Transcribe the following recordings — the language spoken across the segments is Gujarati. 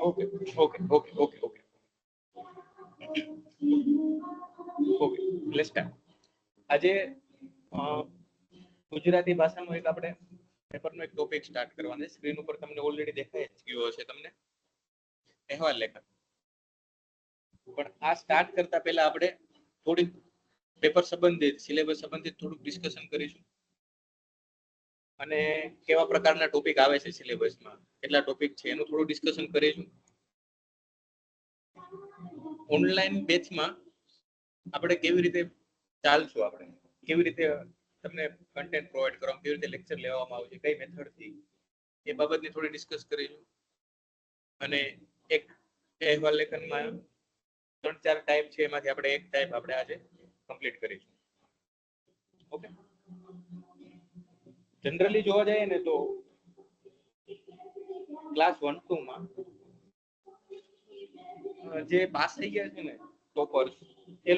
Okay okay okay okay okay okay let's start. આજે ગુજરાતી ભાષાનો એક આપણે પેપરનો એક ટોપિક સ્ટાર્ટ કરવાનો છે. સ્ક્રીન ઉપર તમને ઓલરેડી દેખાઈ જ ગયો હશે તમને અહેવાલ લેખન. પણ આ સ્ટાર્ટ કરતા પહેલા આપણે થોડીક પેપર સંબંધિત સિલેબસ સંબંધિત થોડુંક ડિસ્કશન કરીશું અને કેવા પ્રકારના ટોપિક આવે છે સિલેબસમાં, કેટલા ટોપિક છે એનું થોડું ડિસ્કશન કરીશું. ઓનલાઈન બેચમાં આપણે કેવી રીતે ચાલશું, આપણે કેવી રીતે તમને કન્ટેન્ટ પ્રોવાઈડ કરવામાં, કેવી રીતે લેક્ચર લેવામાં આવશે, કઈ મેથડથી, એ બાબતની થોડી ડિસ્કસ કરીશું. અને એક અહેવાલ લેખનમાં 3-4 ટાઈપ છે, એમાંથી આપણે એક ટાઈપ આપણે આજે કમ્પ્લીટ કરીશું. ઓકે, જનરલી જોવા જઈએ ને તો ક્લાસ 1-2 માં જે પાસ થઈ ગયા છે ને ટોપર્સ, એ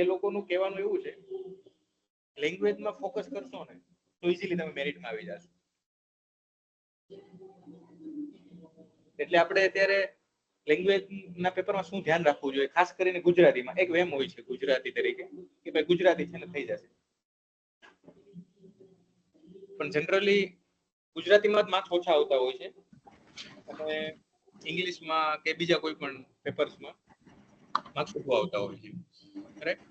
લોકોનું કહેવાનું એવું છે, લેંગ્વેજમાં ફોકસ કરશો ને તો ઇઝીલી તમે મેરિટમાં આવી જશો. એટલે આપણે અત્યારે લેંગ્વેજના પેપરમાં શું ધ્યાન રાખવું જોઈએ, ખાસ કરીને ગુજરાતીમાં એક વેમ હોય છે ગુજરાતી તરીકે કે ભાઈ ગુજરાતી છે ને થઈ જશે, પણ જનરલી ગુજરાતીમાં જ માર્ક્સ ઓછા આવતા હોય છે અને ઇંગ્લિશમાં કે બીજા કોઈ પણ પેપર્સમાં માર્ક્સ ઓછા આવતા હોય છે. રાઈટ?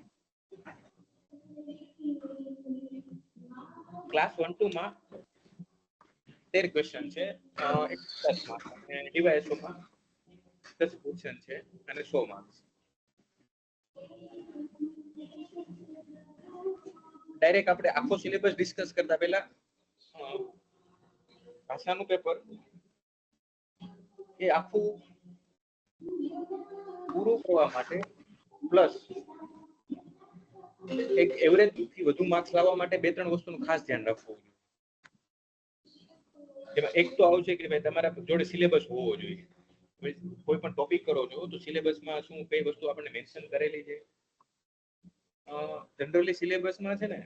ક્લાસ 1-2 માં 13 ક્વેશ્ચન છે, 50 માર્ક્સ, અને ડીવાયએસઓમાં 10 ક્વેશ્ચન છે અને 100 માર્ક્સ. ડાયરેક્ટ આપણે આખો સિલેબસ ડિસ્કસ કરતા પહેલા ભાષાનું પેપર એ આખું પૂરું કરવા માટે પ્લસ એક એવરેજ થી વધુ માર્ક્સ લાવવા માટે 2-3 વસ્તુનું ખાસ ધ્યાન રાખવું જોઈએ. એમાં એક તો આવશે કે ભાઈ તમારા જોડે સિલેબસ હોવો જોઈએ. કોઈ પણ ટોપિક કરો છો તો સિલેબસમાં શું કઈ વસ્તુ આપણને મેન્શન કરેલી છે. જનરલી સિલેબસમાં છે ને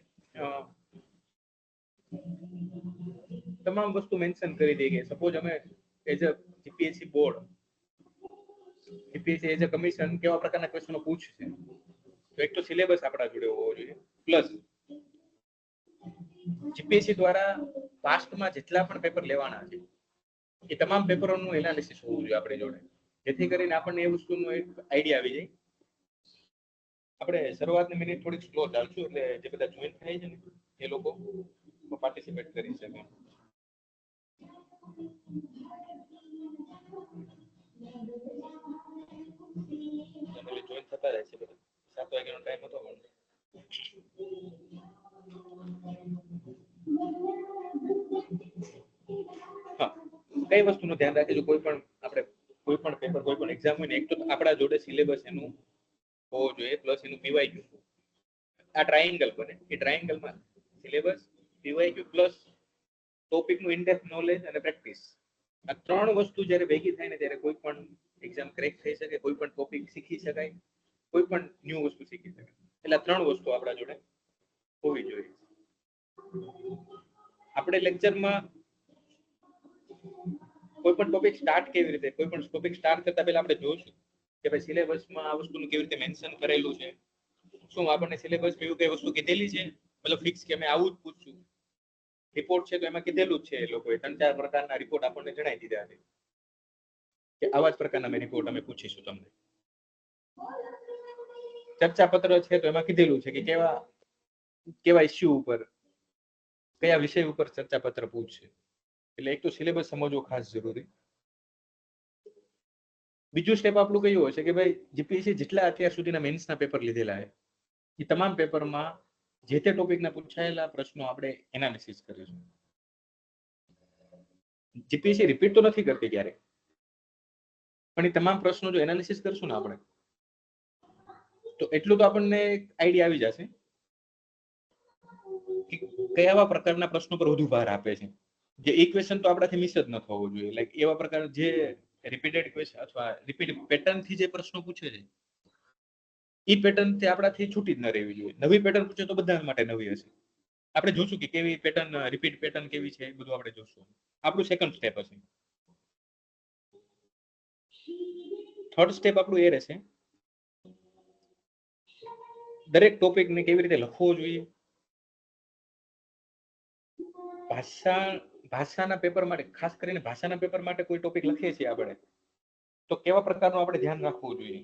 તમામ વસ્તુ મેન્શન કરી દઈએ. સપોઝ અમે as a GPSC board, GPSC as a commission કેવા પ્રકારના ક્વેશ્ચનો પૂછશે, તો એક તો સિલેબસ આપણા જોડે હોવો જોઈએ. પ્લસ જીપીએસસી દ્વારા પાસ્ટમાં જેટલા પણ પેપર લેવાના છે એ તમામ પેપરોનું એનાલિસિસ હોવું જોઈએ આપણી જોડે, જેથી કરીને આપણને એ વસ્તુનો એક આઈડિયા આવી જાય. આપણે શરૂઆતની મિનિટ થોડીક સ્લો ચાલશું, એટલે જે બધા જોઈન થાય છે ને એ લોકો પાર્ટિસિપેટ કરી શકે. જોઈન થતા જાય છે બધા. 7 વાગ્યાનો ટાઈમ હતો પણ કઈ વસ્તુનું ધ્યાન રાખીશું, કોઈ પણ આપણે કોઈ પણ પેપર, કોઈ પણ એક્ઝામ હોય ને, એક તો આપણા જોડે સિલેબસ એનું હોવો જોઈએ, પ્લસ એનું પીવાયક્યુ. આ ટ્રાયેંગલ બને, એ ટ્રાયેંગલમાં સિલેબસ, પીવાયક્યુ પ્લસ ટોપિકનું ઇનડેપ્થ નોલેજ અને પ્રેક્ટિસ, આ 3 વસ્તુ જ્યારે ભેગી થાય ને ત્યારે કોઈ પણ એક્ઝામ ક્રેક થઈ શકે, કોઈ પણ ટોપિક શીખી શકાય, કોઈ પણ ન્યૂ વસ્તુ શીખી શકાય. એટલે 3 વસ્તુ આપણા જોડે હોવી જોઈએ. આપણે લેક્ચરમાં કોઈ પણ ટોપિક સ્ટાર્ટ કેવી રીતે, કોઈ પણ ટોપિક સ્ટાર્ટ કરતા પહેલા આપણે જોઈશું કે ભાઈ સિલેબસમાં આ વસ્તુનું કેવી રીતે મેન્શન કરેલું છે, શું આપણને સિલેબસ કેવું કઈ વસ્તુ કીધેલી છે, મતલબ ફિક્સ કે અમે આવું જ પૂછશું. રિપોર્ટ છે તો એમાં કીધેલું જ છે, એ લોકોએ 3-4 પ્રકારના રિપોર્ટ આપણને જણાવી દીધા છે કે આવા જ પ્રકારના અમે રિપોર્ટ અમે પૂછીશું તમને. ચર્ચા પત્ર છે તો એમાં કીધેલું છે કે કેવા ઇસ્યુ ઉપર, કયા વિષય ઉપર ચર્ચા પત્ર પૂછશે. એટલે એક તો સિલેબસ સમજવો ખાસ જરૂરી. બીજું સ્ટેપ આપણું કયું હશે કે ભાઈ જીપીએસસી જેટલા અત્યાર સુધીના મેન્સના પેપર લીધેલા છે એ તમામ પેપરમાં જે તે ટોપિકના પૂછાયેલા પ્રશ્નો આપણે એનાલિસિસ કરીશું. જીપીએસસી રિપીટ તો નથી કરતી ક્યારેક, પણ એ તમામ પ્રશ્નો જો એનાલિસિસ કરશું ને આપણે, તો એટલું તો આપણને આઈડિયા આવી જશે કે કયા પ્રકારના પ્રશ્નો પર વધુ ભાર આપે છે. જે ઇક્વેશન તો આપણાથી મિસ જ ન થવો જોઈએ. લાઈક એવા પ્રકાર જે રિપીટેડ ક્વેશ્ચન અથવા રિપીટ પેટર્નથી જે પ્રશ્નો પૂછે છે એ પેટર્નથી આપણાથી છૂટી જ ન રહેવી જોઈએ. નવી પેટર્ન પૂછે તો બધા માટે નવી હશે, આપણે જોશું કે કેવી પેટર્ન, રિપીટ પેટર્ન કેવી છે એ બધું આપણે જોશું. આપણું સેકન્ડ સ્ટેપ હશે. થર્ડ સ્ટેપ આપણું એ રહેશે દરેક ટોપિકને કેવી રીતે લખવો જોઈએ. ભાષાના પેપર માટે, ખાસ કરીને ભાષાના પેપર માટે કોઈ ટોપિક લખીએ છીએ આપણે, તો કેવા પ્રકારનું આપણે ધ્યાન રાખવું જોઈએ,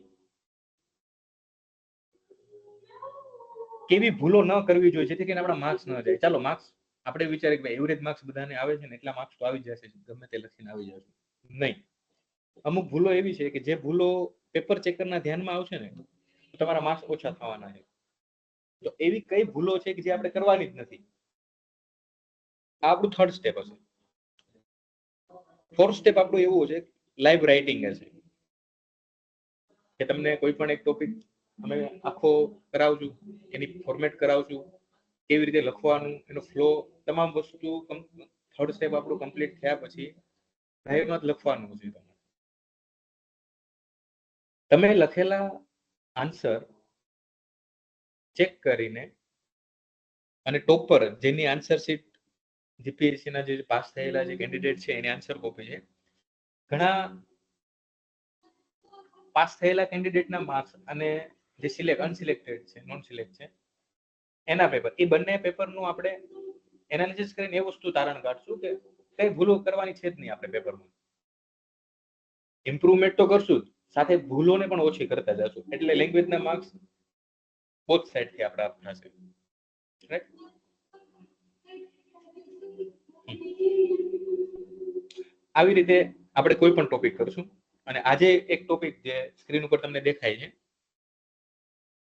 કેવી ભૂલો ન કરવી જોઈએ જેથી કરીને આપણા માર્ક્સ ન જાય. ચાલો માર્ક્સ આપણે વિચારીએ કે એવરેજ માર્ક્સ બધાને આવે છે ને એટલા માર્ક્સ તો આવી જશે, ગમે તે લખીને આવી જશે. નહીં, અમુક ભૂલો એવી છે કે જે ભૂલો પેપર ચેકરના ધ્યાનમાં આવશે ને તો તમારા માર્ક્સ ઓછા થવાના છે. તો એવી કઈ ભૂલો છે કે જે આપણે કરવાની જ નથી. આ આપણું થર્ડ સ્ટેપ હશે. ફોર્થ સ્ટેપ આપણું એવું છે લાઈવ રાઇટિંગ હશે, કે તમને કોઈ પણ એક ટોપિક અમે આખો કરાવશું, એની ફોર્મેટ કરાવશું, કેવી રીતે લખવાનું, એનો ફ્લો, તમામ વસ્તુ થર્ડ સ્ટેપ આપણું કમ્પ્લીટ થયા પછી લાઈવમાં જ લખવાનું છે. તમે લખેલા આન્સર ચેક કરીને અને ટોપર જેની આન્સર શીટ જીપીએસસી ના જે પાસ થયેલા જે કેન્ડિડેટ છે એની આન્સર કોપી છે, ઘણા પાસ થયેલા કેન્ડિડેટના માર્ક્સ અને જે અનસિલેક્ટેડ છે, નોન સિલેક્ટ છે, એના પેપર, એ બંને પેપરનું આપણે એનાલિસિસ કરીને એ વસ્તુ તારણ કાઢશું કે કઈ ભૂલો કરવાની છે જ નહીં આપણે પેપરમાં. ઇમ્પ્રુવમેન્ટ તો કરશું જ, સાથે ભૂલોને પણ ઓછી કરતા જશું, એટલે લેંગ્વેજના માર્ક્સ બોથ સાઈડથી આપણે અપ થશે. રાઈટ? આવી રીતે આપણે કોઈ પણ ટોપિક કરશું. અને આજે એક ટોપિક જે સ્ક્રીન ઉપર તમને દેખાય છે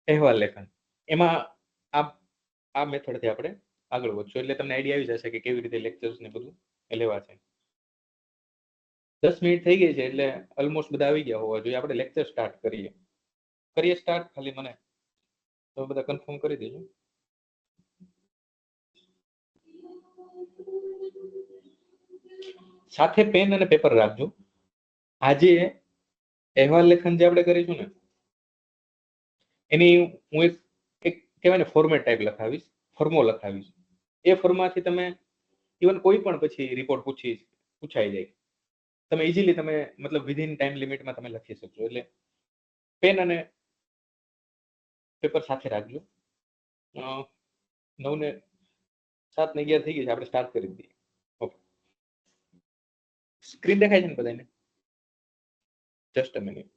અહેવાલ લેખન, એમાં આ મેથડથી આપણે આગળ વધશું એટલે તમને આઈડિયા આવી જશે કે કેવી રીતે લેક્ચર્સ ને બધું લેવા છે. 10 મિનિટ થઈ ગઈ છે એટલે ઓલમોસ્ટ બધા આવી ગયા હોવા જોઈએ. આપણે લેક્ચર સ્ટાર્ટ કરીએ સ્ટાર્ટ. ખાલી મને તો બધા કન્ફર્મ કરી દેજો. સાથે પેન અને પેપર રાખજો. આજે અહેવાલ લેખન જે આપણે કરીશું ને એની હું એક કહેવાય ને ફોર્મેટ ટાઈપ લખાવીશ, ફોર્મો લખાવીશ. એ ફોર્મમાંથી તમે ઇવન કોઈ પણ પછી રિપોર્ટ પૂછાઈ જાય, તમે ઇઝીલી તમે મતલબ વિધિન ટાઈમ લિમિટમાં તમે લખી શકશો. એટલે પેન અને પેપર સાથે રાખજો. 9 ને 7 ને 11 થઈ ગઈ છે, આપણે સ્ટાર્ટ કરી દઈએ. ઓકે, સ્ક્રીન દેખાય છે ને બધાને? Just a minute.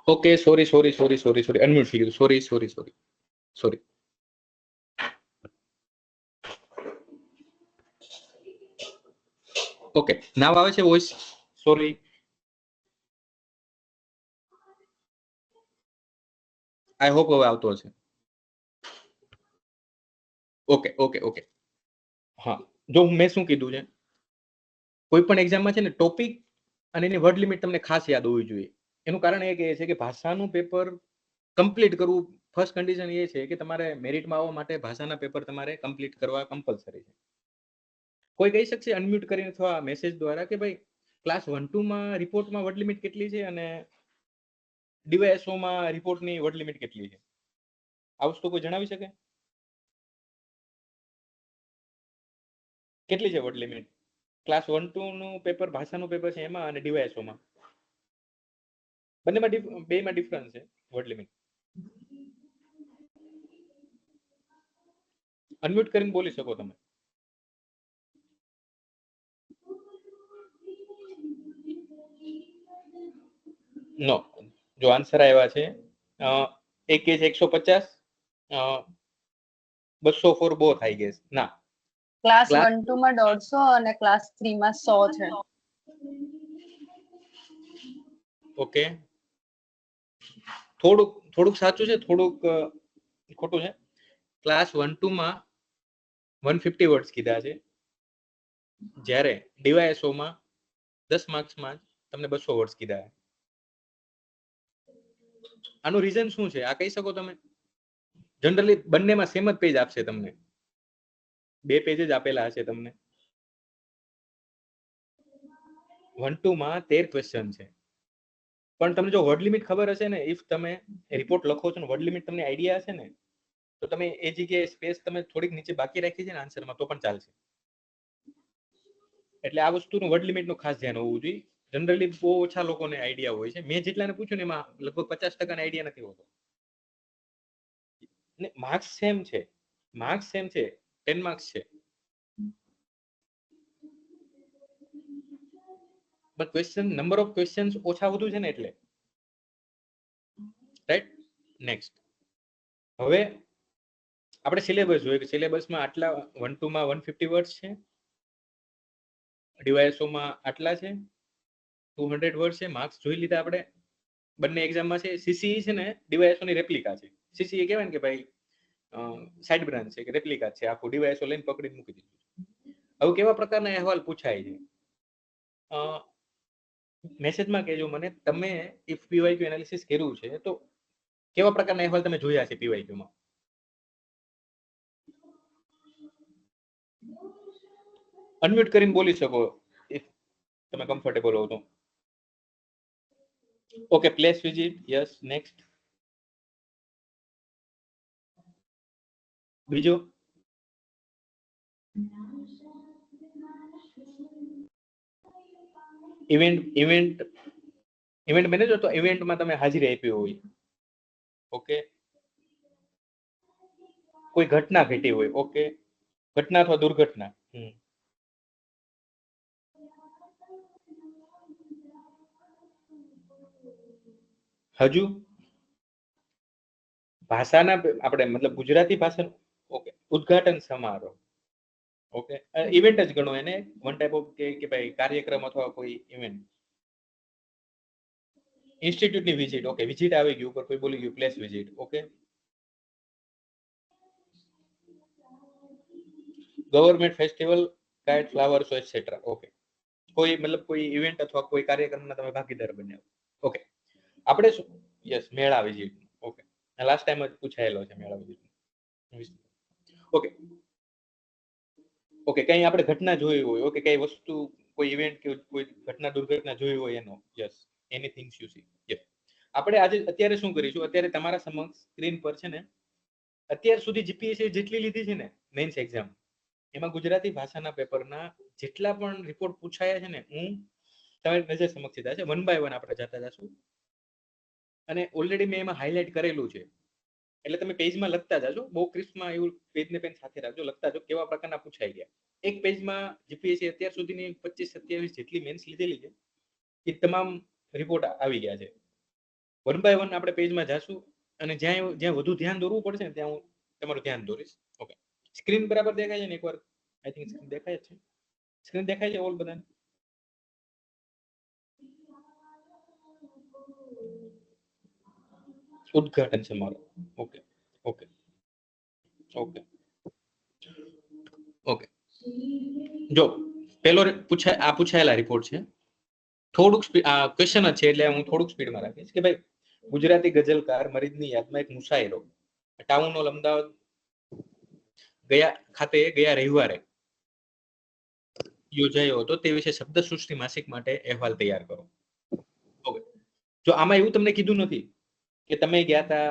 Okay, sorry unmute થઈ ગયું. સોરી. ઓકે, નાવ આવે છે વોઇસ? સોરી. આઈ હોપ હવે આવતો હશે. ઓકે. હા, જો મેં શું કીધું છે, કોઈ પણ એક્ઝામમાં છે ને ટોપિક અને એની વર્ડ લિમિટ તમને ખાસ યાદ હોવી જોઈએ. એનું કારણ એ છે કે ભાષાનું પેપર કમ્પ્લીટ કરવું, ફર્સ્ટ કન્ડિશન એ છે કે તમારે મેરિટમાં આવવા માટે ભાષાના પેપર તમારે કમ્પ્લીટ કરવા કમ્પલસરી છે. કોઈ કહી શકશે અનમ્યુટ કરીને અથવા મેસેજ દ્વારા કે ભાઈ ક્લાસ 1-2 માં રિપોર્ટમાં વર્ડ લિમિટ કેટલી છે અને ડીવાયએસઓ માં રિપોર્ટની વર્ડ લિમિટ કેટલી છે? આ વસ્તુ કોઈ જણાવી શકે? કેટલી છે વર્ડ લિમિટ? ક્લાસ 1-2 નું પેપર ભાષાનું પેપર છે એમાં અને ડીવાયએસઓ માં બંનેમાં બેમાં ડિફરન્સ છે વર્ડ લિમિટ. અનમ્યુટ કરીને બોલી શકો તમે. નો, જો આન્સર આવ્યા છે એક કે 150, 200 ફોર બોથ આઈ ગેસ. ના, ક્લાસ 1-2 માં 150 અને ક્લાસ 3 માં 100 છે. ઓકે, થોડુંક સાચું છે, થોડુંક ખોટું છે. ક્લાસ 1-2 માં 150 વર્ડ્સ કીધા છે, જ્યારે ડીવાયએસઓ માં 10 માર્ક્સમાં તમને 200 વર્ડ્સ કીધા છે. આનું રીઝન શું છે આ કહી શકો તમે? જનરલી બંનેમાં સેમ જ પેજ આપશે તમને, 2 પેજ જ આપેલા હશે તમને. 1-2 માં 13 ક્વેશ્ચન છે, પણ તમને જો વર્ડ લિમિટ ખબર હશે ને, ઇફ તમે રિપોર્ટ લખો છો ને વર્ડ લિમિટ તમને આઈડિયા હશે ને, તો તમે એ જગ્યાએ સ્પેસ તમે થોડીક નીચે બાકી રાખી છે ને આન્સરમાં તો પણ ચાલશે. એટલે આ વસ્તુનું વર્ડ લિમિટનું ખાસ ધ્યાન હોવું જોઈએ. જનરલી બહુ ઓછા લોકોને આઈડિયા હોય છે. મેં જેટલાને પૂછ્યું ને એમાં લગભગ 50% આઈડિયા નથી હોતો. ને માર્ક્સ સેમ છે, 10 માર્ક્સ છે, but question number of questions ઓછા વધુ છે ને એટલે. Right, next. હવે આપણે સિલેબસ જોઈએ કે સિલેબસમાં આટલા 1-2 માં 150 વર્ડ્સ છે, ડીવાયએસઓ માં આટલા છે, 200 વર્ડ છે. માર્ક્સ જોઈ લીધા આપણે, બંને એક્ઝામમાં છે. સીસીઈ છે ને ડીવાયએસઓ ની રેપ્લિકા છે. સીસીઈ કહેવાય ને કે ભાઈ સાઇડ બ્રાન્ચ છે કે રેપ્લિકા છે, આખું ડીવાયએસઓ લઈને પકડીને મૂકી દીધું. હવે કેવા પ્રકારના અહેવાલ પૂછાય છે મેસેજમાં કહેજો મને, તમે ઇફ પીવાયક્યુ એનાલિસિસ કર્યું છે તો કેવા પ્રકારના અહેવાલ તમે જોયા છે પીવાયક્યુમાં? અનમ્યુટ કરીને બોલી શકો ઇફ તમે કમ્ફર્ટેબલ હો તો. Okay, place visit, yes. Next. બીજું? ઇવેન્ટ મેનેજર, તો ઇવેન્ટમાં તમે હાજરી આપી હોય. ઓકે, કોઈ ઘટના ઘટી હોય. ઓકે, ઘટના અથવા દુર્ઘટના. હજુ ભાષાના આપણે મતલબ ગુજરાતી ભાષા. ઓકે, ઉદ્ઘાટન સમારોહ. ઓકે, ઇવેન્ટ જ ગણો એને, વન ટાઈપ ઓફ કે ભાઈ કાર્યક્રમ અથવા કોઈ ઇવેન્ટ. ઇન્સ્ટિટ્યૂટની વિઝિટ. ઓકે, વિઝિટ આવી ગયું, ઉપર કોઈ બોલી ગયું place visit. Okay, government festival, kite, flower show etcetera. Okay, કોઈ મતલબ કોઈ ઇવેન્ટ અથવા કોઈ કાર્યક્રમના તમે ભાગીદાર બન્યા. ઓકે, આપણે શું? યસ, મેળા વિઝિટ. ઓકે, લાસ્ટ ટાઈમ જ પૂછાયેલો છે મેળા વિઝિટ. ઓકે, કઈ આપણે ઘટના જોઈ હોય, ઓકે, કઈ વસ્તુ, કોઈ ઇવેન્ટ કે કોઈ ઘટના દુર્ઘટના જોઈ હોય એનો. Yes, anything you C. Yes. આપણે આજે અત્યારે શું કરીશું, અત્યારે તમારા સમક્ષ સ્ક્રીન પર છે ને અત્યાર સુધી જીપીએસસી જેટલી લીધી છે ને મેઇન્સ એક્ઝામ, એમાં ગુજરાતી ભાષાના પેપરના જેટલા પણ રિપોર્ટ પૂછાયા છે ને, હું તમારી નજર સમક્ષ સીધા છે, 1 બાય 1 આપણે જતા જશું. અને ઓલરેડી મેં એમાં હાઇલાઇટ કરેલું છે, એટલે તમે પેજમાં લખતા જાજો. બહુ ક્રિસ્પમાં એવું પેજને પેન સાથે રાખજો, લખતા જાજો કેવા પ્રકારના પૂછાઈ ગયા. એક પેજમાં જીપીએસસી અત્યાર સુધીની 25-27 જેટલી મેન્સ લીધેલી છે એ તમામ રિપોર્ટ આવી ગયા છે. વન બાય વન આપણે પેજમાં જાશું અને જ્યાં જ્યાં વધુ ધ્યાન દોરવું પડશે ને ત્યાં હું તમારું ધ્યાન દોરીશ. ઓકે, સ્ક્રીન બરાબર દેખાય છે ને? એકવાર આઈ થિંક સ્ક્રીન દેખાય છે. સ્ક્રીન દેખાય છે ઓલ બધાને? ઉદ્ઘાટન છે મારું. Okay okay okay okay. જો પેલો પૂછાયેલા રિપોર્ટ છે. થોડુંક ક્વેશ્ચન જ છે એટલે હું થોડુંક સ્પીડમાં રાખીશ કે ભાઈ, ગુજરાતી ગઝલકાર મરીદની યાદમાં એક મુશાયરો ટાઉન હોલ અમદાવાદ ગયા રવિવારે યોજાયો હતો, તે વિશે શબ્દ સૃષ્ટિ માસિક માટે અહેવાલ તૈયાર કરો. ઓકે, જો આમાં એવું તમને કીધું નથી કે તમે ગયા હતા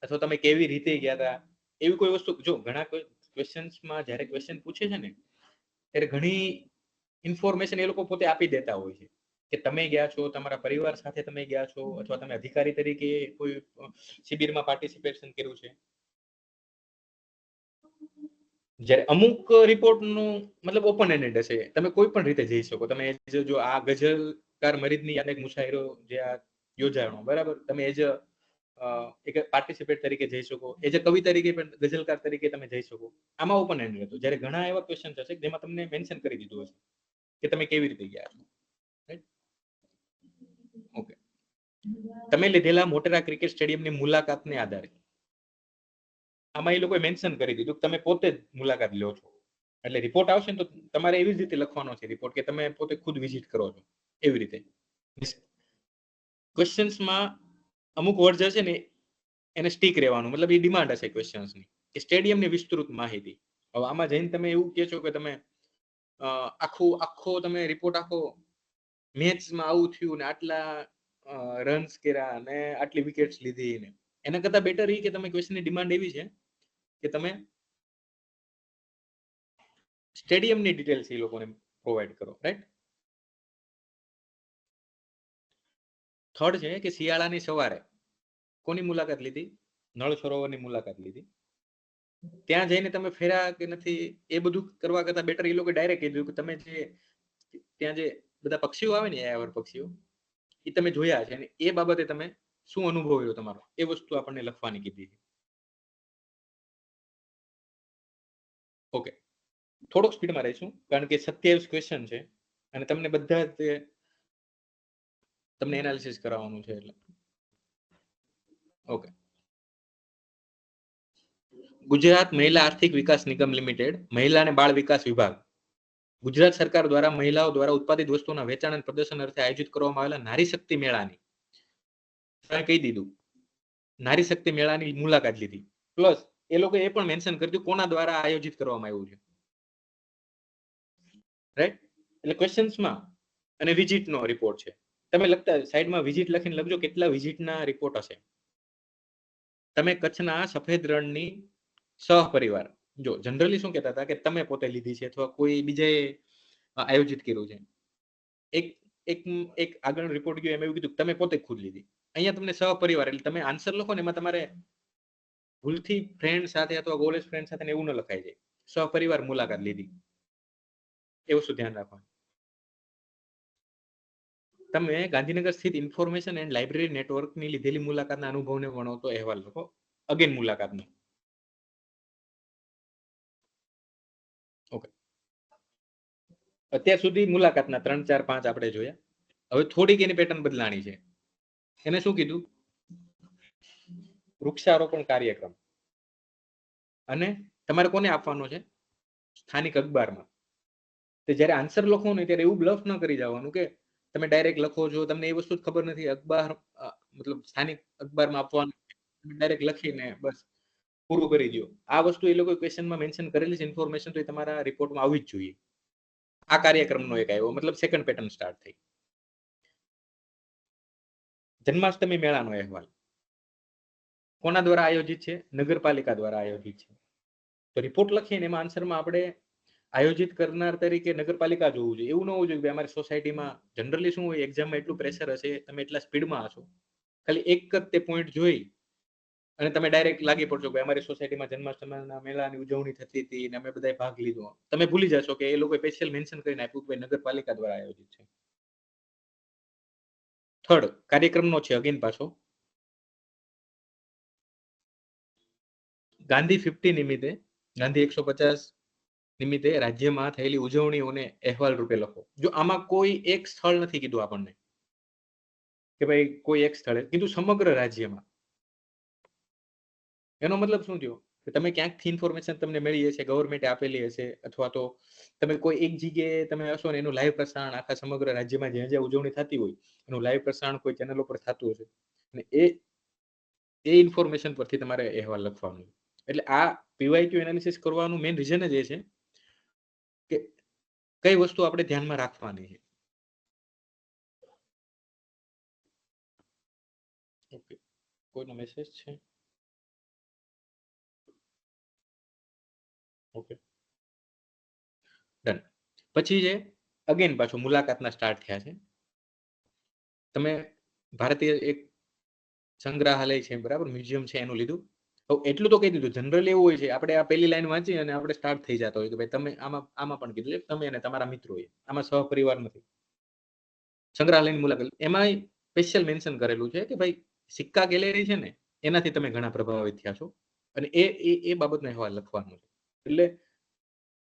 અથવા તમે કેવી રીતે ગયા હતા, એવી કોઈ વસ્તુ. જો ઘણા ક્વેશ્ચન્સમાં જ્યારે ક્વેશ્ચન પૂછે છે ને ત્યારે ઘણી ઇન્ફોર્મેશન એ લોકો પોતે આપી દેતા હોય છે કે તમે ગયા છો, તમારા પરિવાર સાથે તમે ગયા છો, અથવા તમે અધિકારી તરીકે કોઈ શિબિરમાં પાર્ટિસિપેશન કર્યું છે. જ્યારે અમુક રિપોર્ટનું મતલબ ઓપન એન્ડેડ હશે, તમે કોઈ પણ રીતે જઈ શકો. તમે જો આ ગઝલકાર મરીદની યાદ એક મુશાયરો જે આ યોજાયો, બરાબર, તમે એજ એક પાર્ટિસિપેટ તરીકે જઈ શકો, એજ કવિ તરીકે પણ ગઝલકાર તરીકે તમે જઈ શકો. આમાં ઓપન એન્ડેડ હતું. જ્યારે ઘણા એવા ક્વેશ્ચન હશે જેમાં તમને મેન્શન કરી દીધું હશે કે તમે કેવી રીતે ગયા છો. ઓકે, તમે લીધેલા મોટેરા ક્રિકેટ સ્ટેડિયમની મુલાકાતને આધારે આમાં એ લોકોએ મેન્શન કરી દીધું કે તમે પોતે જ મુલાકાત લો છો. એટલે રિપોર્ટ આવશે ને તો તમારે એવી જ રીતે લખવાનો છે રિપોર્ટ કે તમે પોતે ખુદ વિઝિટ કરો છો. એવી રીતે ક્વેશ્ચન્સમાં અમુક વર્ડ હશે ને એને સ્ટીક રહેવાનું, મતલબ એ ડિમાન્ડ હશે ક્વેશ્ચન્સની કે સ્ટેડિયમની વિસ્તૃત માહિતી. હવે આમાં જઈને તમે એવું કહે છો કે તમે આખો તમે રિપોર્ટ આખો મેચમાં આવું થયું ને આટલા રન્સ કર્યા ને આટલી વિકેટ્સ લીધી ને, એના કરતા બેટર એ કે તમે ક્વેશ્ચનની ડિમાન્ડ એવી છે કે તમે સ્ટેડિયમની ડિટેલ્સ એ લોકોને પ્રોવાઈડ કરો. રાઈટ. થર્ડ છે કે શિયાળાની સવારે કોની મુલાકાત લીધી? નળ સરોવરની મુલાકાત લીધી. ત્યાં જઈને તમે ફેરા કે નથી એ બધું કરવા કરતા બેટર એ લોકો ડાયરેક્ટ કીધું કે તમે જે ત્યાં જે બધા પક્ષીઓ આવે ને, યાયાવર પક્ષીઓ, એ તમે જોયા છે અને એ બાબતે તમે શું અનુભવ્યો તમારો, એ વસ્તુ આપણને લખવાની કીધી છે. ઓકે, થોડોક સ્પીડમાં રહીશું કારણ કે 27 ક્વેશ્ચન છે અને તમને બધા તમને એનાલિસિસ કરાવવાનું છે એટલે. ઓકે, ગુજરાત મહિલા આર્થિક વિકાસ નિગમ લિમિટેડ, મહિલા અને બાળ વિકાસ વિભાગ, ગુજરાત સરકાર દ્વારા મહિલાઓ દ્વારા ઉત્પાદિત વસ્તુઓના વેચાણ અને પ્રદર્શન અર્થે આયોજિત કરવામાં આવેલા નારી શક્તિ મેળાની કહી દીધું, નારી શક્તિ મેળાની મુલાકાત લીધી. પ્લસ એ લોકો એ પણ મેન્શન કરી દીધું કોના દ્વારા આયોજિત કરવામાં આવ્યું છે. રાઈટ. એટલે ક્વેશ્ચન્સમાં અને વિઝિટનો રિપોર્ટ છે. તમે લખતા સાઈડમાં વિઝિટ લખીને લખજો કેટલા વિઝિટના રિપોર્ટ હશે. તમે કચ્છના સફેદ રણની સહપરિવાર, જો જનરલી શું કહેતા હતા કે તમે પોતે લીધી છે અથવા કોઈ બીજાએ આયોજિત કર્યું છે. એક આગળ રિપોર્ટ ગયો એમ એવું કીધું તમે પોતે ખુદ લીધી. અહીંયા તમને સહપરિવાર એટલે તમે આન્સર લખો ને એમાં તમારે ભૂલથી ફ્રેન્ડ સાથે અથવા કોલેજ ફ્રેન્ડ સાથે એવું ન લખાય જાય. સહપરિવાર મુલાકાત લીધી, એ વસ્તુ ધ્યાન રાખવાનું. તમે ગાંધીનગર સ્થિત ઇન્ફોર્મેશન એન્ડ લાઇબ્રેરી નેટવર્કની લીધેલી મુલાકાતના અનુભવને વર્ણવતો અહેવાલ લખો. અગેન મુલાકાતનો. ઓકે, અત્યાર સુધી મુલાકાતના 3, 4, 5 આપણે જોયા. હવે થોડીક એની પેટર્ન બદલાણી છે. એને શું કીધું? વૃક્ષારોપણ કાર્યક્રમ. અને તમારે કોને આપવાનો છે? સ્થાનિક અખબારમાં. તો જ્યારે આન્સર લખો ને ત્યારે એવું બ્લફ ન કરી જવાનું કે તમે ડાયરેક્ટ લખો છો, તમને એ વસ્તુ ખબર નથી. અખબાર મતલબ સ્થાનિક અખબારમાં આપવાનું, ડાયરેક્ટ લખીને બસ પૂરું કરી દો. આ વસ્તુ એ લોકો ક્વેશ્ચનમાં મેન્શન કરેલી છે ઇન્ફોર્મેશન, તો એ તમારા રિપોર્ટમાં આવવી જ જોઈએ. આ કાર્યક્રમનો એક આવ્યો, મતલબ સેકન્ડ પેટર્ન સ્ટાર્ટ થઈ. જન્માષ્ટમી મેળાનો અહેવાલ કોના દ્વારા આયોજિત છે? નગરપાલિકા દ્વારા આયોજિત છે. તો રિપોર્ટ લખીને એમાં આન્સરમાં આપણે આયોજિત કરનાર તરીકે નગરપાલિકા જોવું જોઈએ. એવું ન હોવું જોઈએ કે અમારી સોસાયટીમાં જનરલી શું હોય, એક્ઝામમાં એટલું પ્રેશર હશે, તમે એટલા સ્પીડમાં હશો, ખાલી એક જ તે પોઈન્ટ જોઈ અને તમે ડાયરેક્ટ લાગી પડશો કે અમારી સોસાયટીમાં જન્માષ્ટમીના મેળાની ઉજવણી થતી હતી અને અમે બધાએ ભાગ લીધો. તમે ભૂલી જશો કે એ લોકો સ્પેશિયલ મેન્શન કરીને આપ્યું કે નગરપાલિકા દ્વારા આયોજિત છે. થર્ડ કાર્યક્રમનો છે અગેન પાછો ગાંધી 50 નિમિત્તે, ગાંધી 150 નિમિત્તે રાજ્યમાં થયેલી ઉજવણીઓને અહેવાલ રૂપે લખો. જો આમાં કોઈ એક સ્થળ નથી કીધું આપણને કે ભાઈ કોઈ એક સ્થળે કીધું સમગ્ર રાજ્યમાં. એનો મતલબ શું થયો કે તમે ક્યાંકથી ઇન્ફોર્મેશન તમને મળી હશે, ગવર્મેન્ટે આપેલી હશે, અથવા તો તમે કોઈ એક જગ્યાએ તમે હશો ને એનું લાઈવ પ્રસારણ આખા સમગ્ર રાજ્યમાં જ્યાં જ્યાં ઉજવણી થતી હોય એનું લાઈવ પ્રસારણ કોઈ ચેનલો પર થતું હશે અને એ ઇન્ફોર્મેશન પરથી તમારે અહેવાલ લખવાનો. એટલે આ પીવાયક્યુ એનાલિસિસ કરવાનું મેઇન રીઝન જ એ છે કે કઈ વસ્તુ આપણે ધ્યાનમાં રાખવાની છે. ઓકે, કોઈનો મેસેજ છે? Okay, done. પછી છે અગેન પાછું મુલાકાતના સ્ટાર્ટ થયા છે. તમે ભારતીય એક સંગ્રહાલય છે, બરાબર, મ્યુઝિયમ છે, એનું લીધું. એટલું તો કહી દીધું. જનરલી એવું હોય છે આપણે આ પહેલી લાઈન વાંચી અને આપણે સ્ટાર્ટ થઈ જતો હોય કે ભાઈ તમે આમાં પણ કીધું છે તમે અને તમારા મિત્રો, આમાં સહપરિવાર નથી. સંગ્રહાલયની મુલાકાત એમાં સ્પેશિયલ મેન્શન કરેલું છે કે ભાઈ સિક્કા ગેલેરી છે ને એનાથી તમે ઘણા પ્રભાવિત થયા છો અને એ બાબતનો અહેવાલ લખવાનો છે. એટલે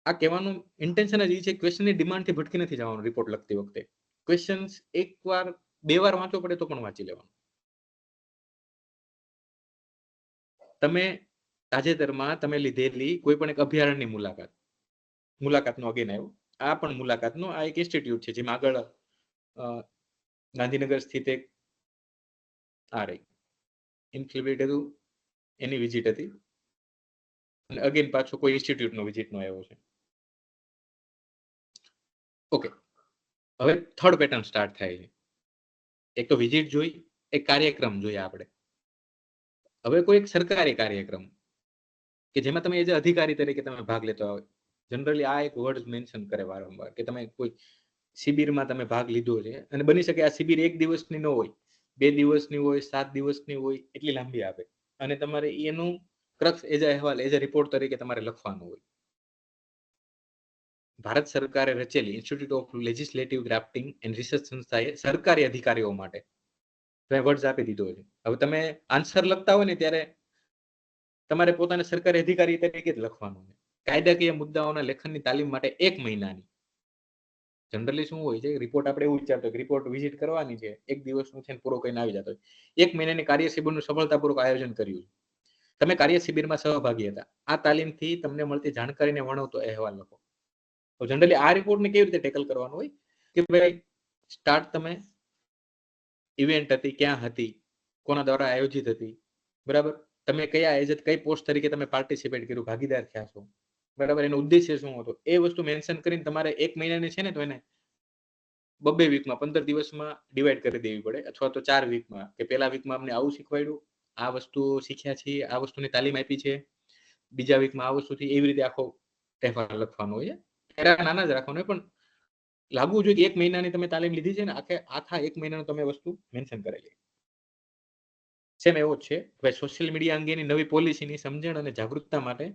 આ કહેવાનું ઇન્ટેન્શન જ એ છે ક્વેશ્ચનની ડિમાન્ડથી ભટકી નથી જવાનું રિપોર્ટ લખતી વખતે. ક્વેશ્ચન્સ એકવાર બે વાર વાંચવો પડે તો પણ વાંચી લેવાનું. તમે તાજેતરમાં તમે લીધેલી કોઈ પણ એક અભયારણ્યની મુલાકાતનો અગેન આવ્યો. આ પણ મુલાકાતનો આ એક ઇન્સ્ટિટ્યૂટ છે જેમાં આગળ ગાંધીનગર સ્થિત એક આ રહી ઇન્ફ્લિબેટ હતું, એની વિઝિટ હતી. અને અગેન પાછો કોઈ ઇન્સ્ટિટ્યૂટનો વિઝિટનો આવ્યો છે. ઓકે, હવે થર્ડ પેટર્ન સ્ટાર્ટ થાય છે. એક તો વિઝિટ જોઈ, એક કાર્યક્રમ જોઈએ આપણે. હવે કોઈ એક સરકારી કાર્યક્રમ કે જેમાં તમે એઝ અધિકારી તરીકે તમે ભાગ લેતા હોય. જનરલી આ એક વર્ડ મેન્શન કરે વારંવાર કે તમે કોઈ શિબિરમાં તમે ભાગ લીધો છે અને બની શકે આ શિબિર એક દિવસની ન હોય, 2 દિવસની હોય, 7 દિવસની હોય, એટલી લાંબી આપે અને તમારે એનું ક્રક્સ એઝ અહેવાલ એઝ રિપોર્ટ તરીકે તમારે લખવાનું હોય. ભારત સરકારે રચેલી institute of legislative drafting and research સંસ્થાએ સરકારી અધિકારીઓ માટે વર્ડ્સ આપી દીધો છે. હવે તમે આન્સર લખતા હોય ને ત્યારે તમારે પોતાના સરકારી અધિકારી તરીકે જ લખવાનું છે. કાયદાકીય મુદ્દાઓના લેખનની તાલીમ માટે 1 મહિનાની. જનરલી શું હોય છે રિપોર્ટ આપણે એવું વિચારતો કે રિપોર્ટ વિઝિટ કરવાની છે, 1 દિવસનું છે પૂરો કરીને આવી જતો હોય. 1 મહિનાની કાર્ય શિબિરનું સફળતાપૂર્વક આયોજન કર્યું. તમે કાર્ય શિબિરમાં સહભાગી હતા. આ તાલીમથી તમને મળતી જાણકારીને વર્ણવતો અહેવાલ લખો. તો જનરલી આ રિપોર્ટને કેવી રીતે ટેકલ કરવાનું હોય કે ભાઈ સ્ટાર્ટ તમે ઇવેન્ટ હતી, ક્યાં હતી, કોના દ્વારા આયોજિત હતી, બરાબર, તમે કયા એજ કઈ પોસ્ટ તરીકે તમે પાર્ટિસિપેટ કર્યું, ભાગીદાર થયા છો, બરાબર, એનો ઉદ્દેશ્ય શું હતો, એ વસ્તુ મેન્શન કરીને તમારે 1 મહિનાની છે ને તો એને 2 વીકમાં 15 દિવસમાં ડિવાઈડ કરી દેવી પડે અથવા તો 4 વીકમાં કે પહેલા વીકમાં અમને આવું શીખવાડ્યું, આ વસ્તુ શીખ્યા છીએ, આ વસ્તુની તાલીમ આપી છે, બીજા વીકમાં આ વસ્તુથી, એવી રીતે આખો અહેવાલ લખવાનો હોય. પેરા નાના જ રાખવાનો હોય પણ લાગવું જોઈએ કે 1 મહિનાની તમે તાલીમ લીધી છે ને આખા 1 મહિનાનું તમે વસ્તુ મેન્શન કરેલી. સેમ એવો જ છે ભાઈ સોશિયલ મીડિયા અંગેની નવી પોલિસીની સમજણ અને જાગૃતતા માટે